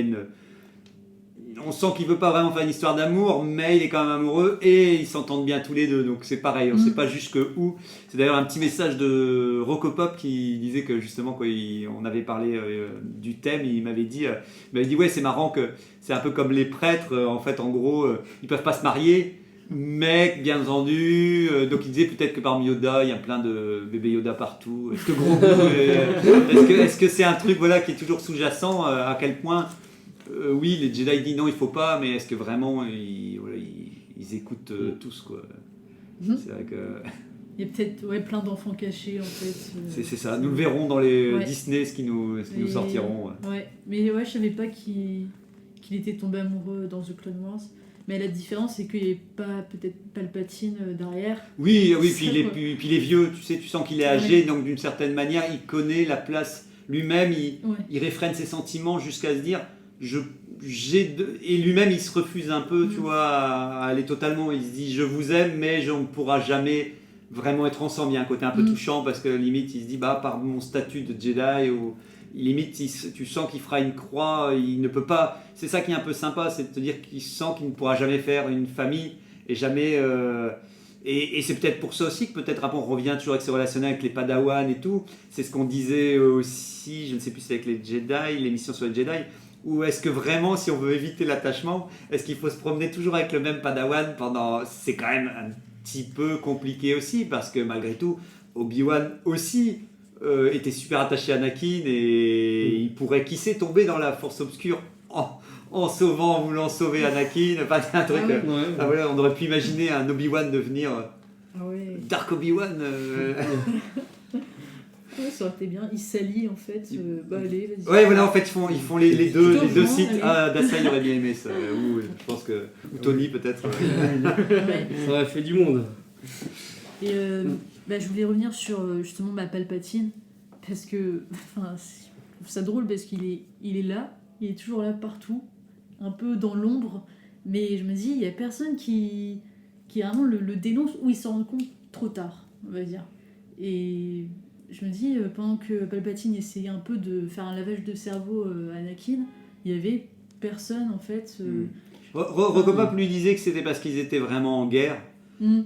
on sent qu'il veut pas vraiment faire une histoire d'amour, mais il est quand même amoureux et ils s'entendent bien tous les deux, donc c'est pareil, on sait pas jusque où. C'est d'ailleurs un petit message de Rocopop qui disait que justement quand on avait parlé du thème, il m'avait dit ouais, c'est marrant que c'est un peu comme les prêtres, en fait, en gros ils peuvent pas se marier, mais bien entendu, donc il disait peut-être que parmi Yoda il y a plein de bébés Yoda partout. Est-ce que est-ce que c'est un truc qui est toujours sous-jacent, à quel point oui, les Jedi disent non, il faut pas, mais est-ce que vraiment ils écoutent tous, quoi. C'est vrai que Il y a peut-être plein d'enfants cachés en fait. c'est ça. Nous le verrons dans les Ouais. Disney, ce qui nous sortiront. Ouais, mais ouais, je savais pas qu'il était tombé amoureux dans The Clone Wars. Mais la différence, c'est qu'il n'y avait pas peut-être Palpatine derrière. Oui, Ça, puis il est vieux, tu sens qu'il est âgé, donc d'une certaine manière, il connaît la place lui-même, il réfrène ses sentiments jusqu'à se dire, et lui-même il se refuse un peu, tu vois, à aller totalement, il se dit, je vous aime, mais on ne pourra jamais vraiment être ensemble. Il y a un côté un peu touchant, parce que limite, il se dit, par mon statut de Jedi, ou limite, tu sens qu'il fera une croix, il ne peut pas. C'est ça qui est un peu sympa, c'est de te dire qu'il sent qu'il ne pourra jamais faire une famille et jamais. Et c'est peut-être pour ça aussi que peut-être après on revient toujours avec ce relationnel avec les Padawan et tout. C'est ce qu'on disait aussi, je ne sais plus si c'est avec les Jedi, l'émission sur les Jedi. Ou est-ce que vraiment, si on veut éviter l'attachement, est-ce qu'il faut se promener toujours avec le même Padawan pendant. C'est quand même un petit peu compliqué aussi, parce que malgré tout, Obi-Wan aussi. Était super attaché à Anakin et il pourrait, qui sait, tomber dans la force obscure en voulant sauver Anakin. Enfin, c'est un truc. Voilà, on aurait pu imaginer un Obi-Wan devenir Dark Obi-Wan. Ouais, ça aurait été bien. Ils s'allient en fait. Allez, vas-y. Ouais, voilà, en fait, ils font les deux sites. allez. Ah, Dassa, il aurait bien aimé ça. Ou je pense que. Ou Tony, peut-être. Ouais. Ça aurait fait du monde. Et je voulais revenir sur justement Palpatine, parce que je trouve ça drôle parce qu'il est là, il est toujours là partout, un peu dans l'ombre, mais je me dis, il n'y a personne qui vraiment le dénonce, ou il s'en rend compte trop tard, on va dire. Et je me dis, pendant que Palpatine essayait un peu de faire un lavage de cerveau à Anakin, il y avait personne en fait. Robocop lui disait que c'était parce qu'ils étaient vraiment en guerre.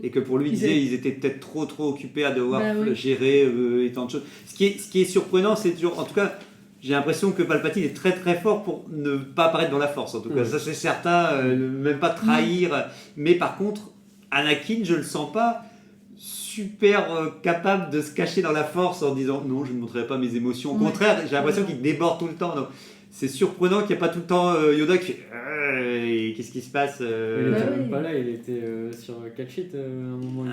Et que pour lui, il disait ils étaient peut-être trop occupés à devoir gérer et tant de choses. Ce qui est surprenant, c'est toujours, en tout cas, j'ai l'impression que Palpatine est très très fort pour ne pas apparaître dans la Force. En tout cas, ça c'est certain, même pas trahir. Mais par contre, Anakin, je le sens pas super capable de se cacher dans la Force en disant non, je ne montrerai pas mes émotions. Au contraire, j'ai l'impression qu'il déborde tout le temps. Donc, c'est surprenant qu'il n'y ait pas tout le temps Yoda qui fait qu'est-ce qui se passe Il était même pas là, il était sur Catchit à un moment.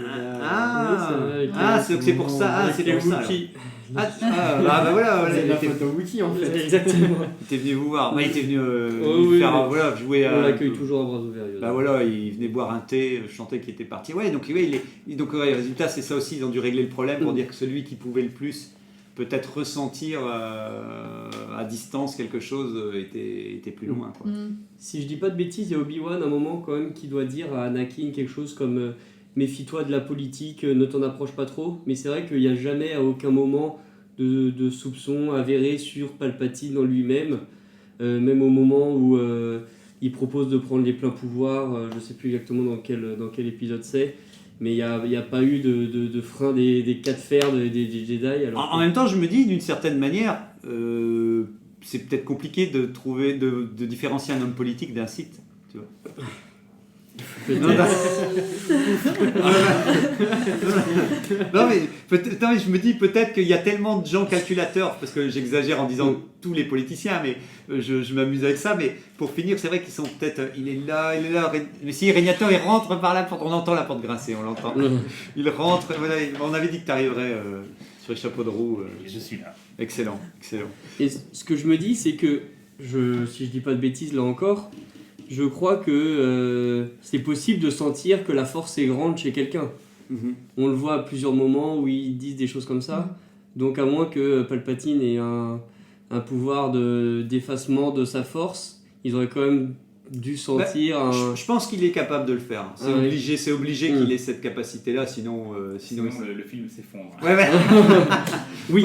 C'est pour ça. C'est pour ça. Voilà, c'est la photo Wookiee en fait. Exactement. Il était venu vous voir. Il était venu faire jouer à. On l'accueille toujours à bras ouverts. Il venait boire un thé, chanter qu'il était parti. Ouais, donc le résultat c'est ça aussi. Ils ont dû régler le problème pour dire que celui qui pouvait le plus peut-être ressentir à distance quelque chose était plus loin. Quoi. Si je dis pas de bêtises, il y a Obi-Wan à un moment quand même qui doit dire à Anakin quelque chose comme méfie-toi de la politique, ne t'en approche pas trop. Mais c'est vrai qu'il n'y a jamais à aucun moment de soupçon avéré sur Palpatine en lui-même. Même au moment où il propose de prendre les pleins pouvoirs, je ne sais plus exactement dans quel épisode c'est. Mais il n'y a pas eu de frein des quatre fers des Jedi. Alors en même temps, je me dis, d'une certaine manière, c'est peut-être compliqué de différencier un homme politique d'un Sith. Tu vois. Mais je me dis peut-être qu'il y a tellement de gens calculateurs, parce que j'exagère en disant tous les politiciens, mais je m'amuse avec ça. Mais pour finir, c'est vrai qu'ils sont peut-être. Il est là. Mais si Régnateur il rentre par la porte, on entend la porte grincer, on l'entend. Il rentre. Voilà, on avait dit que tu arriverais sur les chapeaux de roue. Je suis là. Excellent. Et ce que je me dis, c'est que si je dis pas de bêtises là encore. Je crois que c'est possible de sentir que la force est grande chez quelqu'un. On le voit à plusieurs moments où ils disent des choses comme ça. Donc à moins que Palpatine ait un pouvoir d'effacement de sa force, ils auraient quand même dû sentir Je pense qu'il est capable de le faire. C'est obligé qu'il ait cette capacité-là, sinon le film s'effondre. Oui.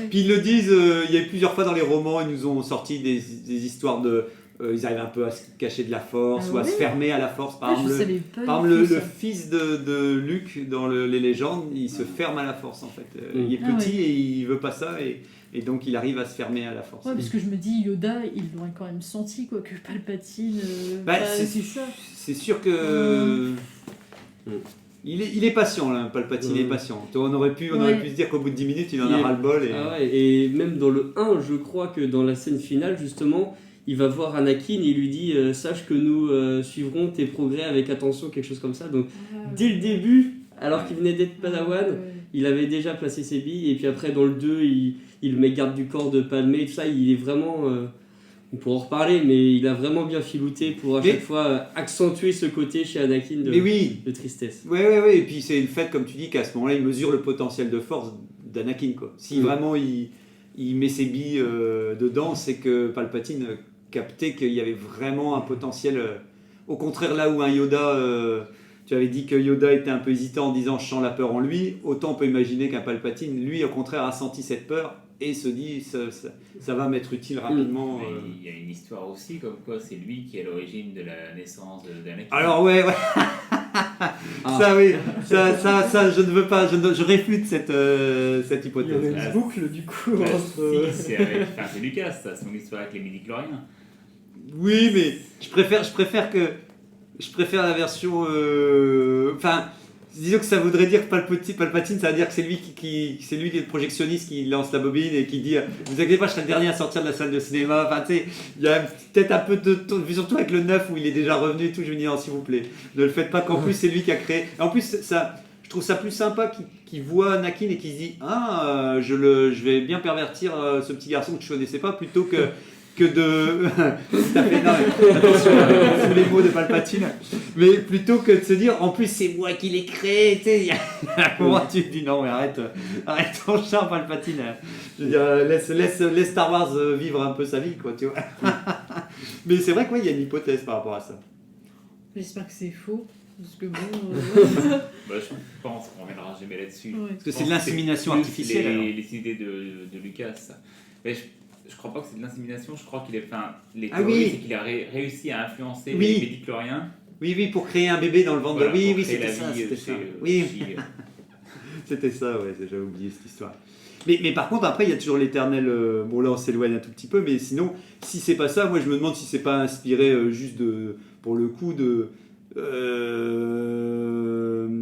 Puis ils le disent, il y a eu plusieurs fois dans les romans, ils nous ont sorti des histoires de... ils arrivent un peu à se cacher de la force ou à se fermer à la force. Par exemple, le fils de Luke dans les légendes, il se ferme à la force en fait. Il est petit et il veut pas ça et donc il arrive à se fermer à la force. Ouais, parce que je me dis, Yoda, il l'aurait quand même senti quoi, que Palpatine. C'est ça. C'est sûr que. Il est patient là, Palpatine est patient. On aurait pu se dire qu'au bout de 10 minutes il en a ras-le-bol. Et même dans le 1, je crois que dans la scène finale, justement, il va voir Anakin et il lui dit sache que nous suivrons tes progrès avec attention, quelque chose comme ça. Donc dès le début, Alors qu'il venait d'être Padawan, il avait déjà placé ses billes, et puis après dans le 2, il le met garde du corps de Padmé, tout ça, il est vraiment... on pourra en reparler, mais il a vraiment bien filouté pour à chaque fois accentuer ce côté chez Anakin de tristesse. Oui, et puis c'est le fait, comme tu dis, qu'à ce moment-là, il mesure le potentiel de force d'Anakin, quoi. Si vraiment il met ses billes dedans, c'est que Palpatine captait qu'il y avait vraiment un potentiel. Au contraire, là où un Yoda, tu avais dit que Yoda était un peu hésitant en disant « je sens la peur en lui », autant on peut imaginer qu'un Palpatine, lui, au contraire, a senti cette peur et se dit ça va m'être utile rapidement. Il y a une histoire aussi, comme quoi c'est lui qui est à l'origine de la naissance d'Anakin. Alors ouais. Ça oui, ça je ne veux pas, je réfute cette hypothèse. Il y a une boucle du coup entre... Si, c'est Lucas, ça, son histoire avec les midi-chloriens. Oui, mais je préfère la version... disons que ça voudrait dire que Palpatine, ça veut dire que c'est lui qui est le projectionniste qui lance la bobine et qui dit « Vous inquiétez pas, je serai le dernier à sortir de la salle de cinéma. » Enfin, tu sais, il y a peut-être un peu de... Surtout avec le 9 où il est déjà revenu et tout, je me dis « Non, s'il vous plaît, ne le faites pas qu'en plus c'est lui qui a créé... » En plus, je trouve ça plus sympa qu'il voit Anakin et qu'il se dit « Ah, je vais bien pervertir ce petit garçon que je connaissais pas plutôt que... » de... attention, sous les mots de Palpatine, mais plutôt que de se dire en plus c'est moi qui l'ai créé, tu sais, comment tu te dis non mais arrête ton charme Palpatine, je veux dire laisse Star Wars vivre un peu sa vie quoi, tu vois. Mais c'est vrai qu'il y a une hypothèse par rapport à ça. J'espère que c'est faux. Parce que bon. Je pense qu'on ne reviendra jamais là-dessus. Ouais. Parce que c'est de l'insémination artificielle. Les idées de Lucas. Mais je crois pas que c'est de l'insémination, je crois qu'il est. Les Ah théories, oui. c'est qu'il a réussi à influencer Oui. les midi-chloriens. Oui, pour créer un bébé dans le ventre. Voilà, Oui, c'était c'était ça. ça. Oui, c'était ça, ouais, j'avais oublié cette histoire. Mais par contre, après, il y a toujours l'éternel... bon, là, on s'éloigne un tout petit peu, mais sinon, si c'est pas ça, moi, je me demande si c'est pas inspiré juste pour le coup de...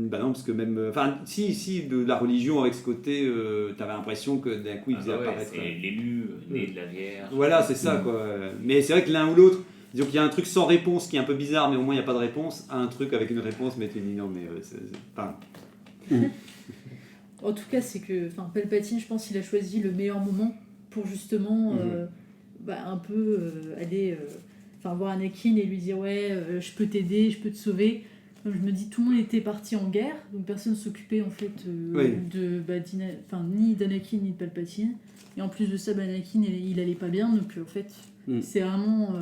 bah non, parce que même... Enfin, si, de la religion avec ce côté, t'avais l'impression que d'un coup, il faisait apparaître... C'est l'élu, né de la Vierge. Voilà, c'est ça, quoi. Mais c'est vrai que l'un ou l'autre, disons qu'il y a un truc sans réponse qui est un peu bizarre, mais au moins, il n'y a pas de réponse, à un truc avec une réponse, mais tu dis non, mais... Enfin... En tout cas, c'est que Palpatine, je pense qu'il a choisi le meilleur moment pour justement un peu aller voir Anakin et lui dire ouais, je peux t'aider, je peux te sauver. Donc, je me dis tout le monde était parti en guerre, donc personne ne s'occupait en fait ni d'Anakin ni de Palpatine. Et en plus de ça, Anakin il allait pas bien, donc en fait c'est vraiment.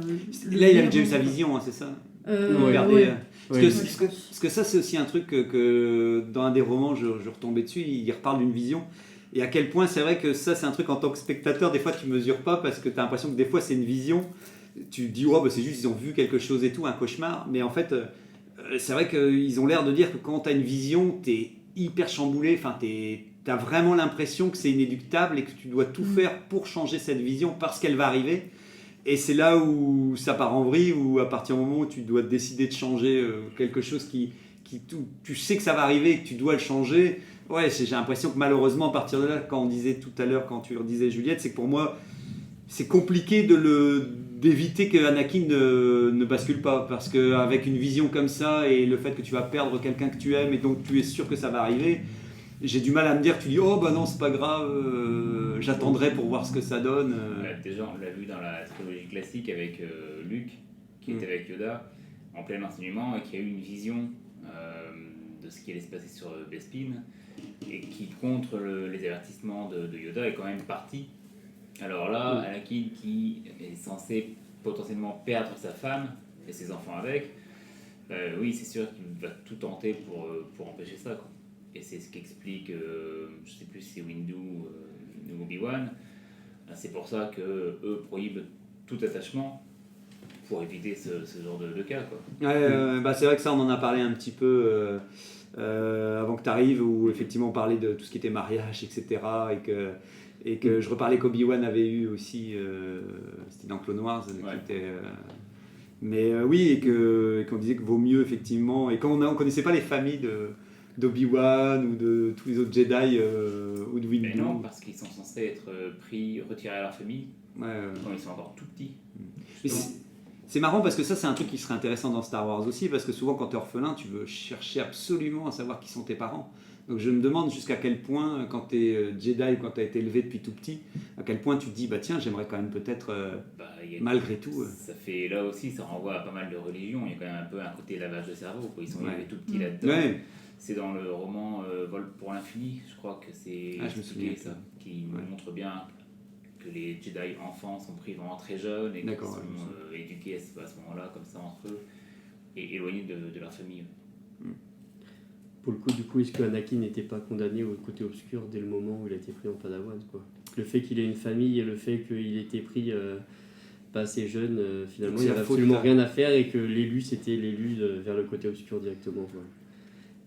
Là, il a déjà eu sa vision, hein, c'est ça. Parce que ça, c'est aussi un truc que dans un des romans, je retombais dessus, il reparle d'une vision. Et à quel point c'est vrai que ça, c'est un truc en tant que spectateur, des fois tu mesures pas parce que tu as l'impression que des fois c'est une vision. Tu te dis, c'est juste, ils ont vu quelque chose et tout, un cauchemar. Mais en fait, c'est vrai qu'ils ont l'air de dire que quand tu as une vision, tu es hyper chamboulé. Enfin, tu as vraiment l'impression que c'est inéluctable et que tu dois tout faire pour changer cette vision parce qu'elle va arriver. Et c'est là où ça part en vrille, où à partir du moment où tu dois décider de changer quelque chose tu sais que ça va arriver et que tu dois le changer. Ouais, j'ai l'impression que malheureusement, à partir de là, quand on disait tout à l'heure, quand tu disais Juliette, c'est que pour moi, c'est compliqué d'éviter que Anakin ne bascule pas. Parce qu'avec une vision comme ça et le fait que tu vas perdre quelqu'un que tu aimes et donc tu es sûr que ça va arriver, j'ai du mal à me dire, tu dis non, c'est pas grave, j'attendrai pour voir ce que ça donne. Déjà, on l'a vu dans la trilogie classique avec Luke, qui était avec Yoda, en plein enseignement, et qui a eu une vision de ce qui allait se passer sur Bespin, et qui, contre les avertissements de Yoda, est quand même parti. Alors là, Anakin, qui est censé potentiellement perdre sa femme et ses enfants avec, oui, c'est sûr qu'il va tout tenter pour empêcher ça, quoi. Et c'est ce qu'explique, je sais plus si c'est Windu ou Obi-Wan, c'est pour ça qu'eux prohibent tout attachement pour éviter ce genre de cas, quoi. C'est vrai que ça, on en a parlé un petit peu avant que tu arrives, où effectivement on parlait de tout ce qui était mariage, etc. Et que je reparlais qu'Obi-Wan avait eu aussi, c'était dans Clone Wars, qui était... mais oui, et qu'on disait qu'il vaut mieux, effectivement, et quand on connaissait pas les familles d'Obi-Wan ou de tous les autres Jedi ou de Windu. Mais non, parce qu'ils sont censés être retirés à leur famille quand ils sont encore tout petits. Mais C'est marrant parce que ça, c'est un truc qui serait intéressant dans Star Wars aussi, parce que souvent, quand tu es orphelin, tu veux chercher absolument à savoir qui sont tes parents. Donc je me demande jusqu'à quel point, quand tu es Jedi, quand tu as été élevé depuis tout petit, à quel point tu te dis, bah tiens, j'aimerais quand même peut-être, malgré tout... Ça fait, là aussi, ça renvoie à pas mal de religions. Il y a quand même un peu un côté lavage de cerveau, quoi. Ils sont élevés tout petits là-dedans. Ouais. C'est dans le roman Vol pour l'infini, je crois que c'est je me souviens ça, qui montre bien que les Jedi enfants sont pris vraiment très jeunes et qu'ils sont éduqués à ce moment-là, comme ça, entre eux, et éloignés de leur famille. Pour le coup, du coup, est-ce que Anakin n'était pas condamné au côté obscur dès le moment où il a été pris en Padawan, quoi? Le fait qu'il ait une famille et le fait qu'il ait été pris pas assez jeune, finalement, il n'y avait absolument rien à faire et que l'élu, c'était l'élu vers le côté obscur directement, quoi.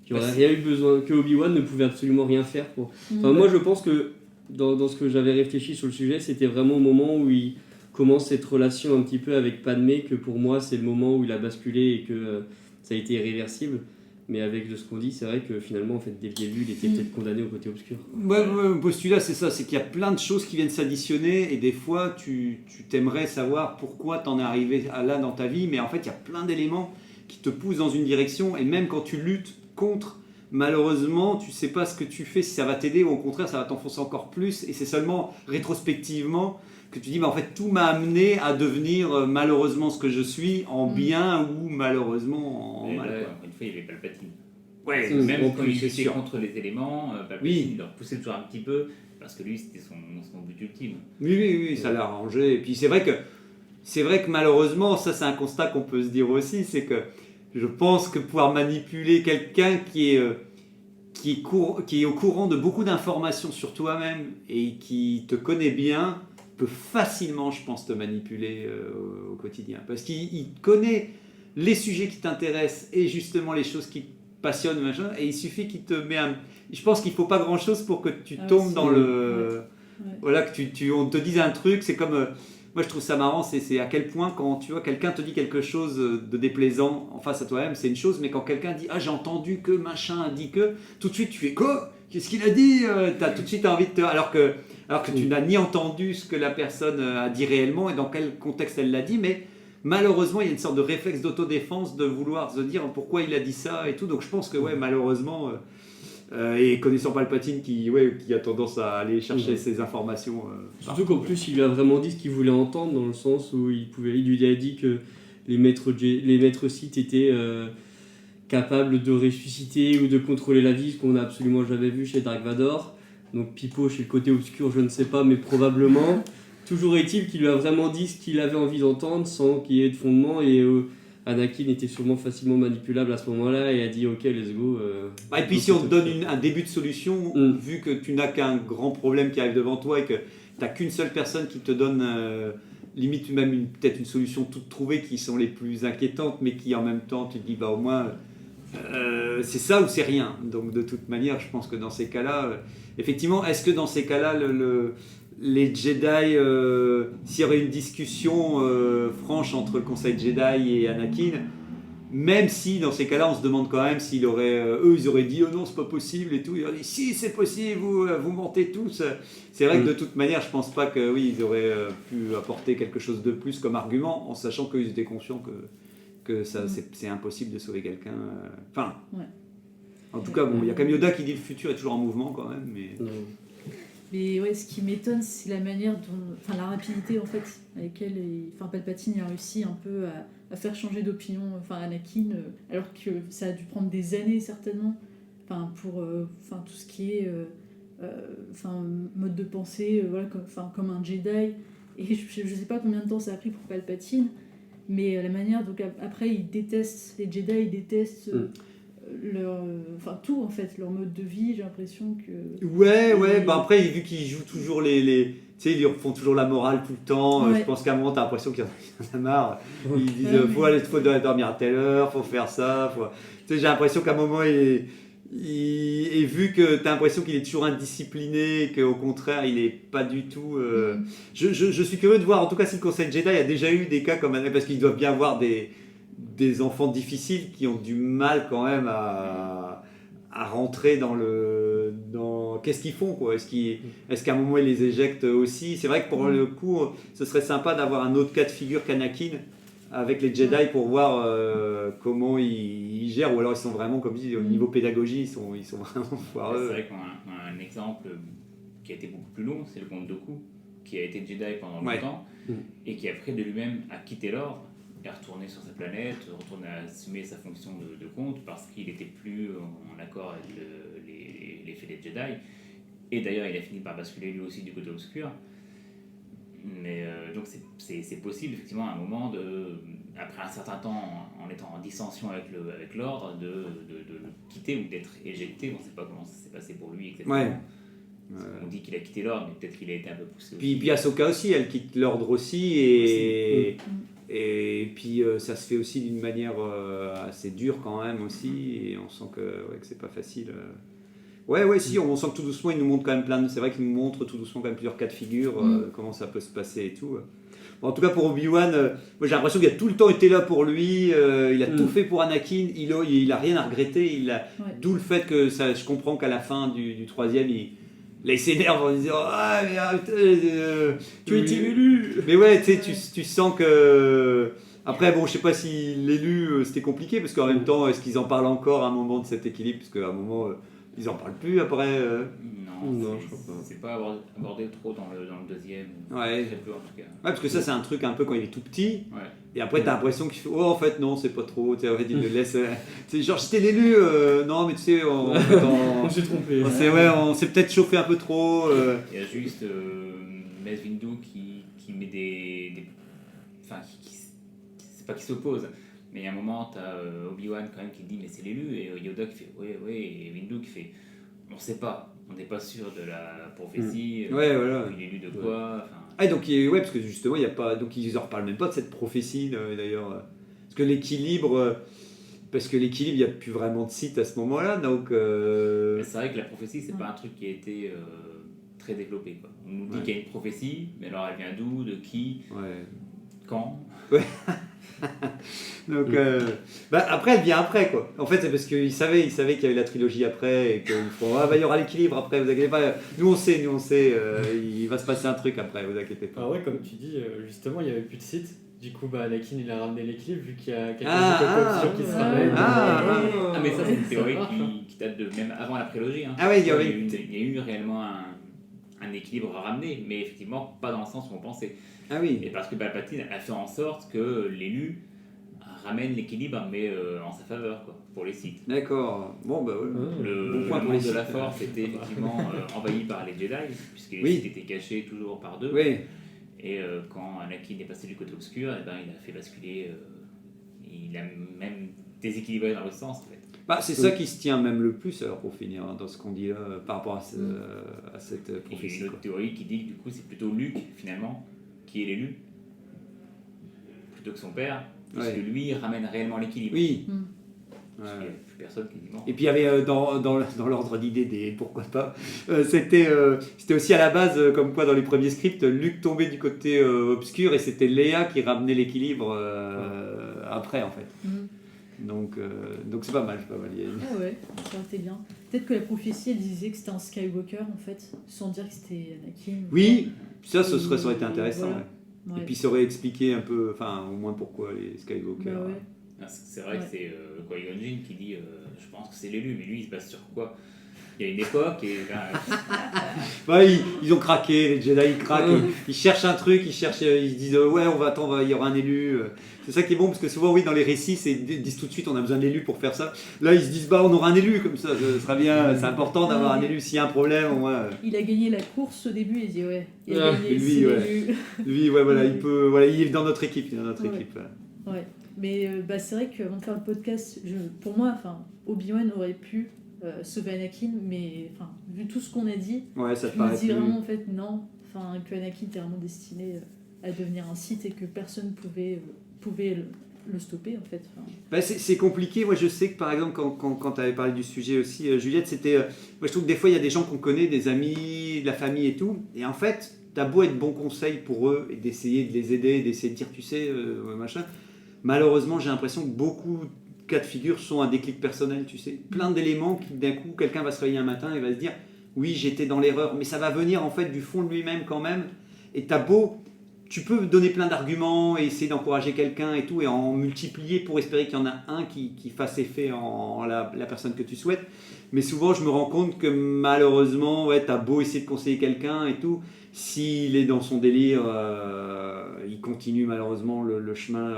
Qu'il n'aurait rien eu besoin, que Obi-Wan ne pouvait absolument rien faire pour... Enfin, moi, je pense que dans ce que j'avais réfléchi sur le sujet, c'était vraiment au moment où il commence cette relation un petit peu avec Padmé, que pour moi, c'est le moment où il a basculé et que ça a été irréversible. Mais avec de ce qu'on dit, c'est vrai que finalement, en fait, dès le début, il était peut-être condamné au côté obscur. Mon postulat, c'est ça, c'est qu'il y a plein de choses qui viennent s'additionner et des fois, tu t'aimerais savoir pourquoi t'en es arrivé à là dans ta vie, mais en fait, il y a plein d'éléments qui te poussent dans une direction et même quand tu luttes contre, malheureusement, tu sais pas ce que tu fais, si ça va t'aider ou au contraire, ça va t'enfoncer encore plus et c'est seulement rétrospectivement que tu dis, bah, en fait, tout m'a amené à devenir malheureusement ce que je suis, en bien ou malheureusement en mal. Une fois, il y avait Palpatine. Ouais, même quand il était contre les éléments, Palpatine, il leur poussait toujours un petit peu, parce que lui, c'était son but ultime. Oui, ça l'a arrangé. Et puis c'est vrai que malheureusement, ça c'est un constat qu'on peut se dire aussi, c'est que je pense que pouvoir manipuler quelqu'un qui est au courant de beaucoup d'informations sur toi-même et qui te connaît bien, peut facilement, je pense, te manipuler au quotidien. Parce qu'il connaît les sujets qui t'intéressent et justement les choses qui te passionnent, machin, et il suffit qu'il te met un... Je pense qu'il ne faut pas grand-chose pour que tu tombes dans le... Voilà, que on te dise un truc, c'est comme... moi, je trouve ça marrant, c'est à quel point quand tu vois quelqu'un te dit quelque chose de déplaisant en face à toi-même, c'est une chose, mais quand quelqu'un dit « Ah, j'ai entendu que machin a dit que », tout de suite, tu fais « Quoi ? Qu'est-ce qu'il a dit ?» T'as tout de suite envie de te... Alors que tu n'as ni entendu ce que la personne a dit réellement et dans quel contexte elle l'a dit, mais malheureusement, il y a une sorte de réflexe d'autodéfense de vouloir se dire pourquoi il a dit ça et tout. Donc je pense que malheureusement, et connaissant Palpatine qui a tendance à aller chercher ces informations. Surtout qu'en plus, il lui a vraiment dit ce qu'il voulait entendre, dans le sens où il lui a dit que les maîtres Sith étaient capables de ressusciter ou de contrôler la vie, ce qu'on n'a absolument jamais vu chez Dark Vador. Donc Pipo, chez le côté obscur, je ne sais pas, mais probablement. Toujours est-il qu'il lui a vraiment dit ce qu'il avait envie d'entendre sans qu'il y ait de fondement, et Anakin était sûrement facilement manipulable à ce moment-là et a dit ok, let's go. Et puis si on te donne un début de solution, vu que tu n'as qu'un grand problème qui arrive devant toi et que tu n'as qu'une seule personne qui te donne limite même peut-être une solution toute trouvée, qui sont les plus inquiétantes, mais qui en même temps tu te dis bah au moins c'est ça ou c'est rien. Donc de toute manière, je pense que dans ces cas-là, effectivement, est-ce que dans ces cas-là les Jedi, s'il y aurait une discussion franche entre le Conseil Jedi et Anakin, même si dans ces cas-là on se demande quand même s'ils auraient, ils auraient dit oh non c'est pas possible et tout, ils auraient dit si c'est possible, vous mentez tous. C'est vrai que de toute manière je pense pas que ils auraient pu apporter quelque chose de plus comme argument, en sachant qu'ils étaient conscients que ça, c'est impossible de sauver quelqu'un. En tout cas bon, il y a quand même Yoda qui dit le futur est toujours en mouvement quand même, mais... Mais ouais, ce qui m'étonne, c'est la manière dont, la rapidité en fait avec laquelle Palpatine a réussi un peu à faire changer d'opinion, Anakin, alors que ça a dû prendre des années certainement, pour tout ce qui est mode de pensée, comme un Jedi. Et je sais pas combien de temps ça a pris pour Palpatine, mais la manière donc après ils détestent les Jedi, ils détestent tout en fait, leur mode de vie, j'ai l'impression que... après vu qu'ils jouent toujours tu sais, ils font toujours la morale tout le temps, je pense qu'à un moment t'as l'impression qu'il y en a marre, ils disent faut dormir à telle heure, faut faire ça, tu sais, j'ai l'impression qu'à un moment et vu que t'as l'impression qu'il est toujours indiscipliné et qu'au contraire il est pas du tout... Je suis curieux de voir en tout cas si le Conseil Jedi a déjà eu des cas comme... parce qu'ils doivent bien avoir des enfants difficiles qui ont du mal quand même à rentrer dans qu'est-ce qu'ils font quoi. Est-ce qu'à un moment ils les éjectent aussi? C'est vrai que pour le coup ce serait sympa d'avoir un autre cas de figure qu'Anakin avec les Jedi pour voir comment ils gèrent, ou alors ils sont vraiment, comme je dis, au niveau pédagogie, ils sont vraiment C'est foireux. vrai qu'on a un exemple qui a été beaucoup plus long, c'est le comte Dooku, qui a été Jedi pendant Ouais. longtemps, et qui après de lui-même a quitté l'ordre, est retourné sur sa planète, retourné à assumer sa fonction de comte, parce qu'il n'était plus en accord avec l'effet des Jedi. Et d'ailleurs, il a fini par basculer lui aussi du côté obscur. Mais donc c'est possible effectivement à un moment, après un certain temps, en étant en dissension avec l'ordre, de le quitter ou d'être éjecté. On ne sait pas comment ça s'est passé pour lui exactement. Ouais. On dit qu'il a quitté l'ordre, mais peut-être qu'il a été un peu poussé. Puis Ahsoka aussi, elle quitte l'ordre aussi, et puis ça se fait aussi d'une manière assez dure quand même aussi, et on sent que c'est pas facile. Ouais, si, on sent que tout doucement, il nous montre quand même c'est vrai qu'il nous montre tout doucement quand même plusieurs cas de figure, comment ça peut se passer et tout. Bon, en tout cas pour Obi-Wan, moi j'ai l'impression qu'il a tout le temps été là pour lui, il a tout fait pour Anakin, il a rien à regretter, d'où le fait que je comprends qu'à la fin du troisième, là, il s'énerve en disant ah mais Tu as été élu. Mais ouais, tu sens que après bon, je sais pas si l'élu c'était compliqué parce qu'en même temps, est-ce qu'ils en parlent encore à un moment de cet équilibre, parce qu'à un moment ils en parlent plus après. Non, je crois pas. C'est pas abordé trop dans le deuxième. Ouais. Très peu en tout cas. Ouais, parce que ça c'est un truc un peu quand il est tout petit. Ouais. Et après t'as l'impression qu'il fait oh en fait non c'est pas trop. En fait il le laisse. C'est genre j'étais l'élu. Non mais tu sais On s'est trompé. On s'est peut-être chauffé un peu trop. Il y a juste Mace Windu qui met des enfin c'est pas qui s'oppose. Mais il y a un moment, tu as Obi-Wan quand même qui dit mais c'est l'élu, et Yoda qui fait ouais, et Windu qui fait on sait pas, on n'est pas sûr de la prophétie, Ouais, voilà. il est élu de quoi. Ah donc ouais, parce que justement il y a pas, donc ils en reparlent même pas de cette prophétie d'ailleurs, parce que l'équilibre, il n'y a plus vraiment de site à ce moment-là, donc. Mais c'est vrai que la prophétie c'est pas un truc qui a été très développé quoi. On nous dit qu'il y a une prophétie, mais alors elle vient d'où, de qui, quand. Ouais. Donc après elle vient après quoi. En fait c'est parce qu'ils savaient qu'il y avait la trilogie après et qu'ils font il y aura l'équilibre après, vous inquiétez pas. Nous on sait, il va se passer un truc après, vous inquiétez pas. Ah ouais, comme tu dis, justement il y avait plus de site. Du coup Anakin il a ramené l'équilibre vu qu'il y a quelques options qui se ramènent. Mais ça c'est une théorie qui date de même avant la prélogie. Hein. Ah ouais, il y a eu réellement un équilibre ramené, mais effectivement pas dans le sens où on pensait. Ah oui. Et parce que Palpatine a fait en sorte que l'élu ramène l'équilibre, mais en sa faveur, quoi, pour les Sith. D'accord. Bon, bah ouais. Le monde de la Force était effectivement envahi par les Jedi, puisque les Sith étaient cachés toujours par deux. Oui. Et quand Anakin est passé du côté obscur, il a fait basculer, il a même déséquilibré dans l'autre sens, en fait. Bah, c'est ça qui se tient même le plus, alors pour finir, dans ce qu'on dit là, par rapport à cette prophétie. Et une autre théorie qui dit que du coup c'est plutôt Luke, finalement, qui est l'élu, plutôt que son père, puisque lui ramène réellement l'équilibre. Oui. Parce qu'il n'y a plus personne qui dit bon. Et puis il y avait dans l'ordre d'idée des pourquoi pas, c'était aussi à la base, comme quoi dans les premiers scripts, Luke tombait du côté obscur et c'était Léa qui ramenait l'équilibre après en fait. Donc c'est pas mal, Ah ouais, ça aurait été bien. Peut-être que la prophétie elle disait que c'était un Skywalker en fait, sans dire que c'était Anakin. Oui, ça aurait été intéressant. Voilà. Ouais. Et puis ça aurait expliqué un peu, enfin au moins pourquoi les Skywalker. Bah ouais. C'est vrai que c'est Qui-Gon Jinn qui dit je pense que c'est l'élu, mais lui il se base sur quoi? Il y a une époque et ils ont craqué, les Jedi ils craquent, ils cherchent un truc, ils se disent ouais il y aura un élu. C'est ça qui est bon parce que souvent dans les récits ils disent tout de suite on a besoin d'élu pour faire ça. Là ils se disent on aura un élu comme ça, ce sera bien, c'est important d'avoir un élu s'il y a un problème au moins. Il a gagné la course au début, il dit il a gagné, lui il est dans notre équipe, Ouais. Mais c'est vrai qu'avant de faire le podcast, pour moi, Obi-Wan aurait pu sauver Anakin, mais vu tout ce qu'on a dit, ça je me dis vraiment en fait non, que Anakin était vraiment destiné à devenir un Sith et que personne pouvait le stopper en fait. C'est compliqué, moi je sais que par exemple quand tu avais parlé du sujet aussi, Juliette, c'était, moi je trouve que des fois il y a des gens qu'on connaît, des amis, de la famille et tout, et en fait t'as beau être bon conseil pour eux et d'essayer de les aider, d'essayer de dire tu sais, machin. Malheureusement, j'ai l'impression que beaucoup de cas de figure sont un déclic personnel, tu sais. Plein d'éléments qui, d'un coup, quelqu'un va se réveiller un matin et va se dire « Oui, j'étais dans l'erreur », mais ça va venir en fait du fond de lui-même quand même. Et t'as beau tu peux donner plein d'arguments et essayer d'encourager quelqu'un et tout, et en multiplier pour espérer qu'il y en a un qui fasse effet en la personne que tu souhaites. Mais souvent, je me rends compte que malheureusement, ouais, t'as beau essayer de conseiller quelqu'un et tout, s'il est dans son délire, il continue malheureusement le chemin.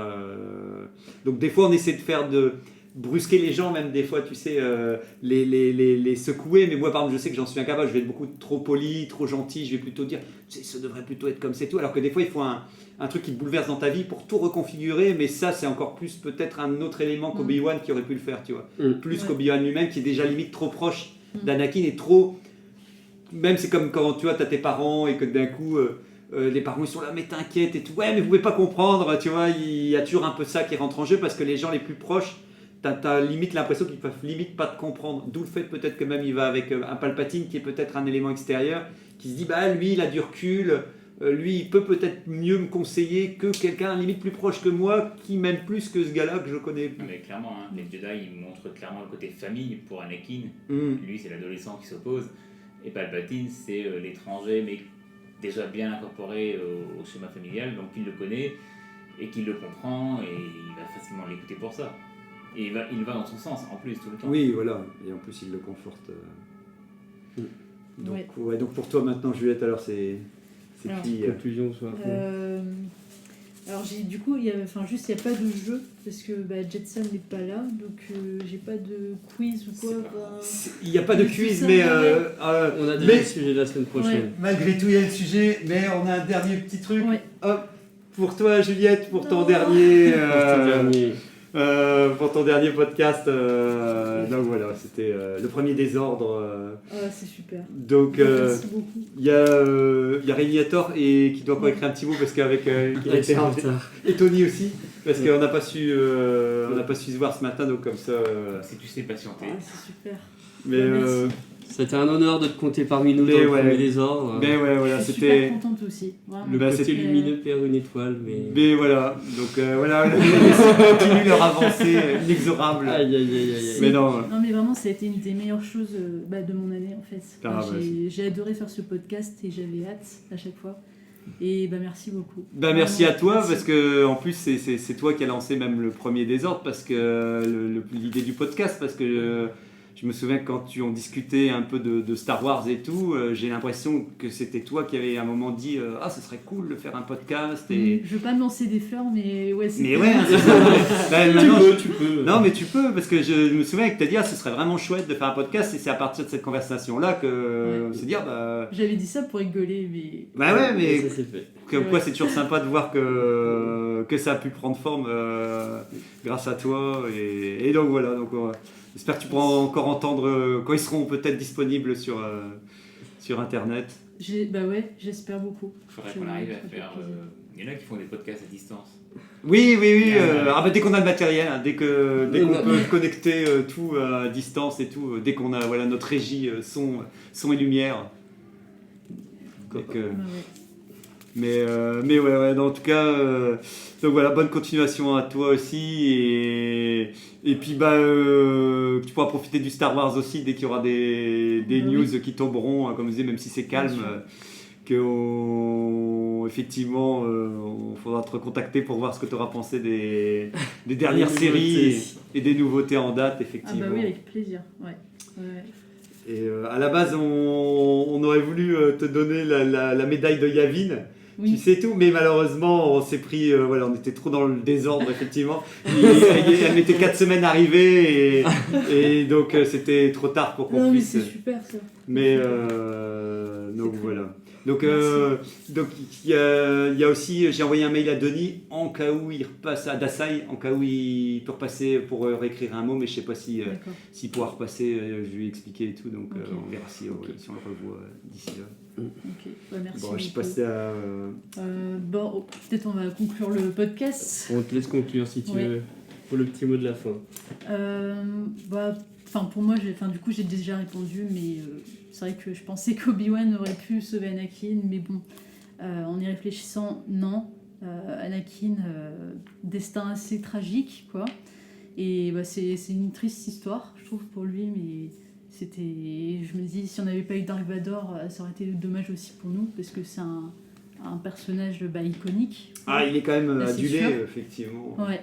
Donc des fois, on essaie de brusquer les gens, même des fois, tu sais, les secouer. Mais moi, par exemple, je sais que j'en suis incapable. Je vais être beaucoup trop poli, trop gentil. Je vais plutôt dire, tu sais, ça devrait plutôt être comme c'est tout. Alors que des fois, il faut un truc qui te bouleverse dans ta vie pour tout reconfigurer. Mais ça, c'est encore plus peut-être un autre élément qu'Obi-Wan qui aurait pu le faire, tu vois. Plus qu'Obi-Wan lui-même, qui est déjà limite trop proche d'Anakin et trop... Même c'est comme quand tu vois, t'as tes parents et que d'un coup... les parents ils sont là mais t'inquiète et tout, ouais mais vous pouvez pas comprendre, tu vois, il y a toujours un peu ça qui rentre en jeu parce que les gens les plus proches, t'as limite l'impression qu'ils peuvent limite pas te comprendre, d'où le fait peut-être que même il va avec un Palpatine qui est peut-être un élément extérieur, qui se dit bah lui il a du recul, lui il peut peut-être mieux me conseiller que quelqu'un limite plus proche que moi qui m'aime plus que ce gars-là que je connais. Non, mais clairement, hein, les Jedi ils montrent clairement le côté famille pour Anakin, lui c'est l'adolescent qui s'oppose, et Palpatine c'est l'étranger mais déjà bien incorporé au schéma familial, donc il le connaît et qu'il le comprend et il va facilement l'écouter pour ça. Et il va dans son sens en plus tout le temps. Oui, voilà, et en plus il le conforte. Donc, ouais, donc pour toi maintenant, Juliette, alors c'est qui conclusion soit Alors du coup, il n'y a pas de jeu parce que Jetson n'est pas là, donc j'ai pas de quiz ou quoi. Il n'y a pas de quiz, mais on a déjà le sujet de la semaine prochaine. Ouais. Malgré tout, il y a le sujet, mais on a un dernier petit truc. Hop, pour toi, Juliette, pour ton dernier. Pour ton dernier podcast. Donc voilà, c'était le premier désordre. C'est super. Donc merci beaucoup. il y a Régnator et qui doit encore écrire un petit mot parce qu'avec il a été et Tony aussi parce qu'on n'a pas su se voir ce matin, donc comme ça. Si tu sais patienter. C'est super. Mais c'était un honneur de te compter parmi nous dans le premier désordre. Mais voilà, c'était super contente aussi. Vraiment. Le côté lumineux perd une étoile, mais voilà, donc voilà, ils continuent leur avancée inexorable. Aïe. Mais non, mais vraiment, ça a été une des meilleures choses de mon année en fait. J'ai adoré faire ce podcast et j'avais hâte à chaque fois. Et merci beaucoup. Merci à toi parce que en plus c'est toi qui as lancé même le premier désordre parce que l'idée du podcast parce que je me souviens que quand on discutait un peu de Star Wars et tout, j'ai l'impression que c'était toi qui avais à un moment dit ce serait cool de faire un podcast. Et... Je veux pas me lancer des fleurs, mais ouais, c'est. Mais ouais, c'est ça. Tu peux. Non, mais tu peux, parce que je me souviens que tu as dit ce serait vraiment chouette de faire un podcast, et c'est à partir de cette conversation-là qu'on s'est dit J'avais dit ça pour rigoler, mais. Mais ça s'est fait. Comme quoi, c'est toujours sympa de voir que ça a pu prendre forme grâce à toi. Et donc voilà. Donc, j'espère que tu pourras encore entendre quand ils seront peut-être disponibles sur Internet. J'espère beaucoup. Il faudrait qu'on arrive à faire... Il y en a qui font des podcasts à distance. Oui. Dès qu'on a le matériel, dès qu'on peut connecter tout à distance et tout, dès qu'on a notre régie son et lumière. Mais en tout cas, donc voilà, bonne continuation à toi aussi et puis tu pourras profiter du Star Wars aussi dès qu'il y aura des news qui tomberont, comme je disais, même si c'est calme, effectivement, on faudra te recontacter pour voir ce que tu auras pensé des dernières séries et des nouveautés en date, effectivement. Ah oui, avec plaisir, ouais. Et à la base, on aurait voulu te donner la médaille de Yavin. Oui. Tu sais tout, mais malheureusement, on s'est pris... on était trop dans le désordre, effectivement. Elle mettait 4 semaines à arriver, et donc c'était trop tard pour qu'on puisse... mais c'est super, ça. Mais, donc voilà. Donc il y a aussi... J'ai envoyé un mail à Denis, en cas où il repasse à Dasai, en cas où il peut repasser pour réécrire un mot, mais je ne sais pas s'il pourra repasser, je lui ai expliqué et tout, donc on verra si on le revoit d'ici là. Ok, merci. Bon, je suis passé à... peut-être on va conclure le podcast. On te laisse conclure si tu veux, pour le petit mot de la fin. Pour moi, j'ai déjà répondu, mais c'est vrai que je pensais qu'Obi-Wan aurait pu sauver Anakin, mais bon, en y réfléchissant, non. Anakin, destin assez tragique, quoi. Et c'est une triste histoire, je trouve, pour lui, mais... Je me dis, si on n'avait pas eu Dark Vador, ça aurait été dommage aussi pour nous, parce que c'est un un personnage iconique. Ah, il est quand même Là, c'est adulé, sûr. effectivement. Ouais.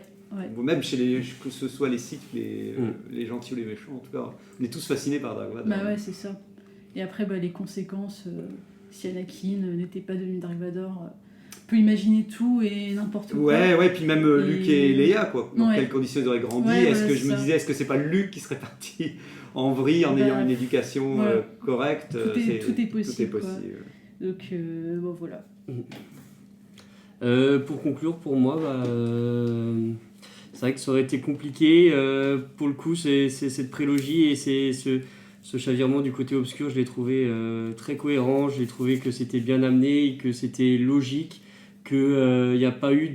Ou même que ce soit les Sith, les gentils ou les méchants, en tout cas, on est tous fascinés par Dark Vador. Bah ouais, c'est ça. Et après, les conséquences, si Anakin n'était pas devenu Dark Vador, on peut imaginer tout et n'importe quoi. Ouais, puis même Luke et Leia, quoi. Dans quelles conditions ils auraient grandi. Ouais, est-ce que voilà, je me disais, est-ce que c'est pas Luke qui serait parti en vrille en ayant une éducation correcte? Tout est possible. Quoi. Donc, voilà. Pour conclure, pour moi, c'est vrai que ça aurait été compliqué. Pour le coup, c'est cette prélogie et c'est ce chavirement du côté obscur, je l'ai trouvé très cohérent. J'ai trouvé que c'était bien amené, que c'était logique, qu'il n'y a pas eu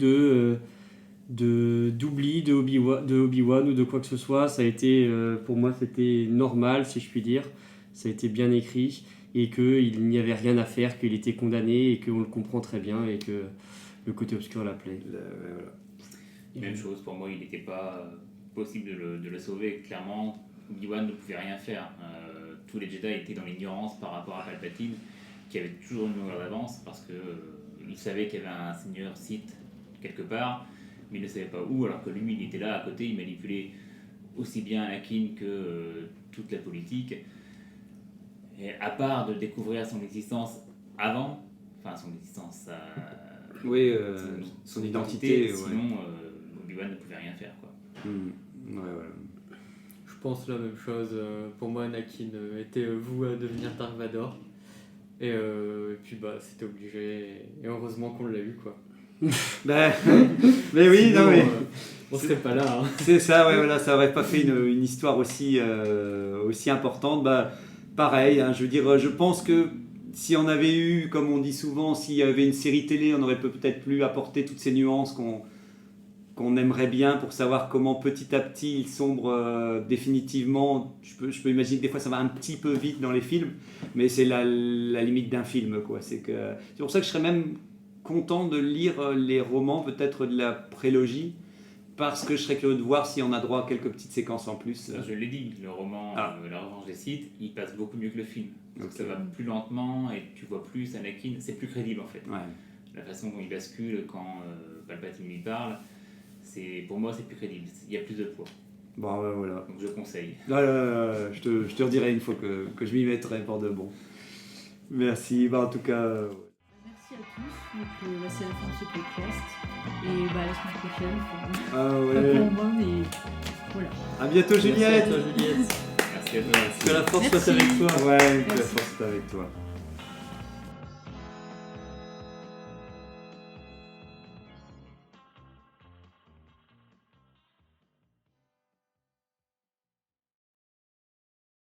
d'oubli de Obi-Wan ou de quoi que ce soit. Ça a été, pour moi, c'était normal, si je puis dire. Ça a été bien écrit et qu'il n'y avait rien à faire, qu'il était condamné et qu'on le comprend très bien et que le côté obscur l'appelait. Voilà. Même chose, pour moi, il n'était pas possible de le sauver. Clairement, Obi-Wan ne pouvait rien faire. Tous les Jedi étaient dans l'ignorance par rapport à Palpatine, qui avait toujours une longueur d'avance, parce qu'il savait qu'il y avait un seigneur Sith quelque part, mais il ne savait pas où, alors que lui, il était là à côté, il manipulait aussi bien Anakin que toute la politique. Et à part de découvrir son existence avant, enfin son existence, son identité, sinon Obi-Wan ne pouvait rien faire, quoi. Voilà. Je pense la même chose. Pour moi, Anakin était voué à devenir Dark Vador. Et puis c'était obligé. Et heureusement qu'on l'a eu, quoi. Mais oui, sinon, non mais on serait pas là. Hein. C'est ça, voilà, ça aurait pas fait une histoire aussi importante. Pareil, hein, je veux dire, je pense que si on avait eu, comme on dit souvent, s'il y avait une série télé, on aurait peut-être plus apporté toutes ces nuances qu'on aimerait bien pour savoir comment petit à petit il sombre définitivement. Je peux imaginer que des fois ça va un petit peu vite dans les films, mais c'est la limite d'un film, quoi. C'est pour ça que je serais même content de lire les romans peut-être de la prélogie, parce que je serais curieux de voir si on a droit à quelques petites séquences en plus. Je l'ai dit, le roman La Revanche des Sith, il passe beaucoup mieux que le film. Donc ça va plus lentement et tu vois plus Anakin, c'est plus crédible en fait. Ouais. La façon dont il bascule quand Palpatine lui parle, pour moi c'est plus crédible, il y a plus de poids. Voilà. Donc je conseille. Je te redirai une fois que je m'y mettrai pour de bon. Merci, en tout cas... Merci à tous. Donc, c'est la fin de ce podcast. Et la semaine prochaine. ouais. Pas pour moi, mais voilà. À bientôt, Juliette. Merci à toi, Juliette. Merci à toi. Que la force soit avec toi. Ouais, que la force soit avec toi.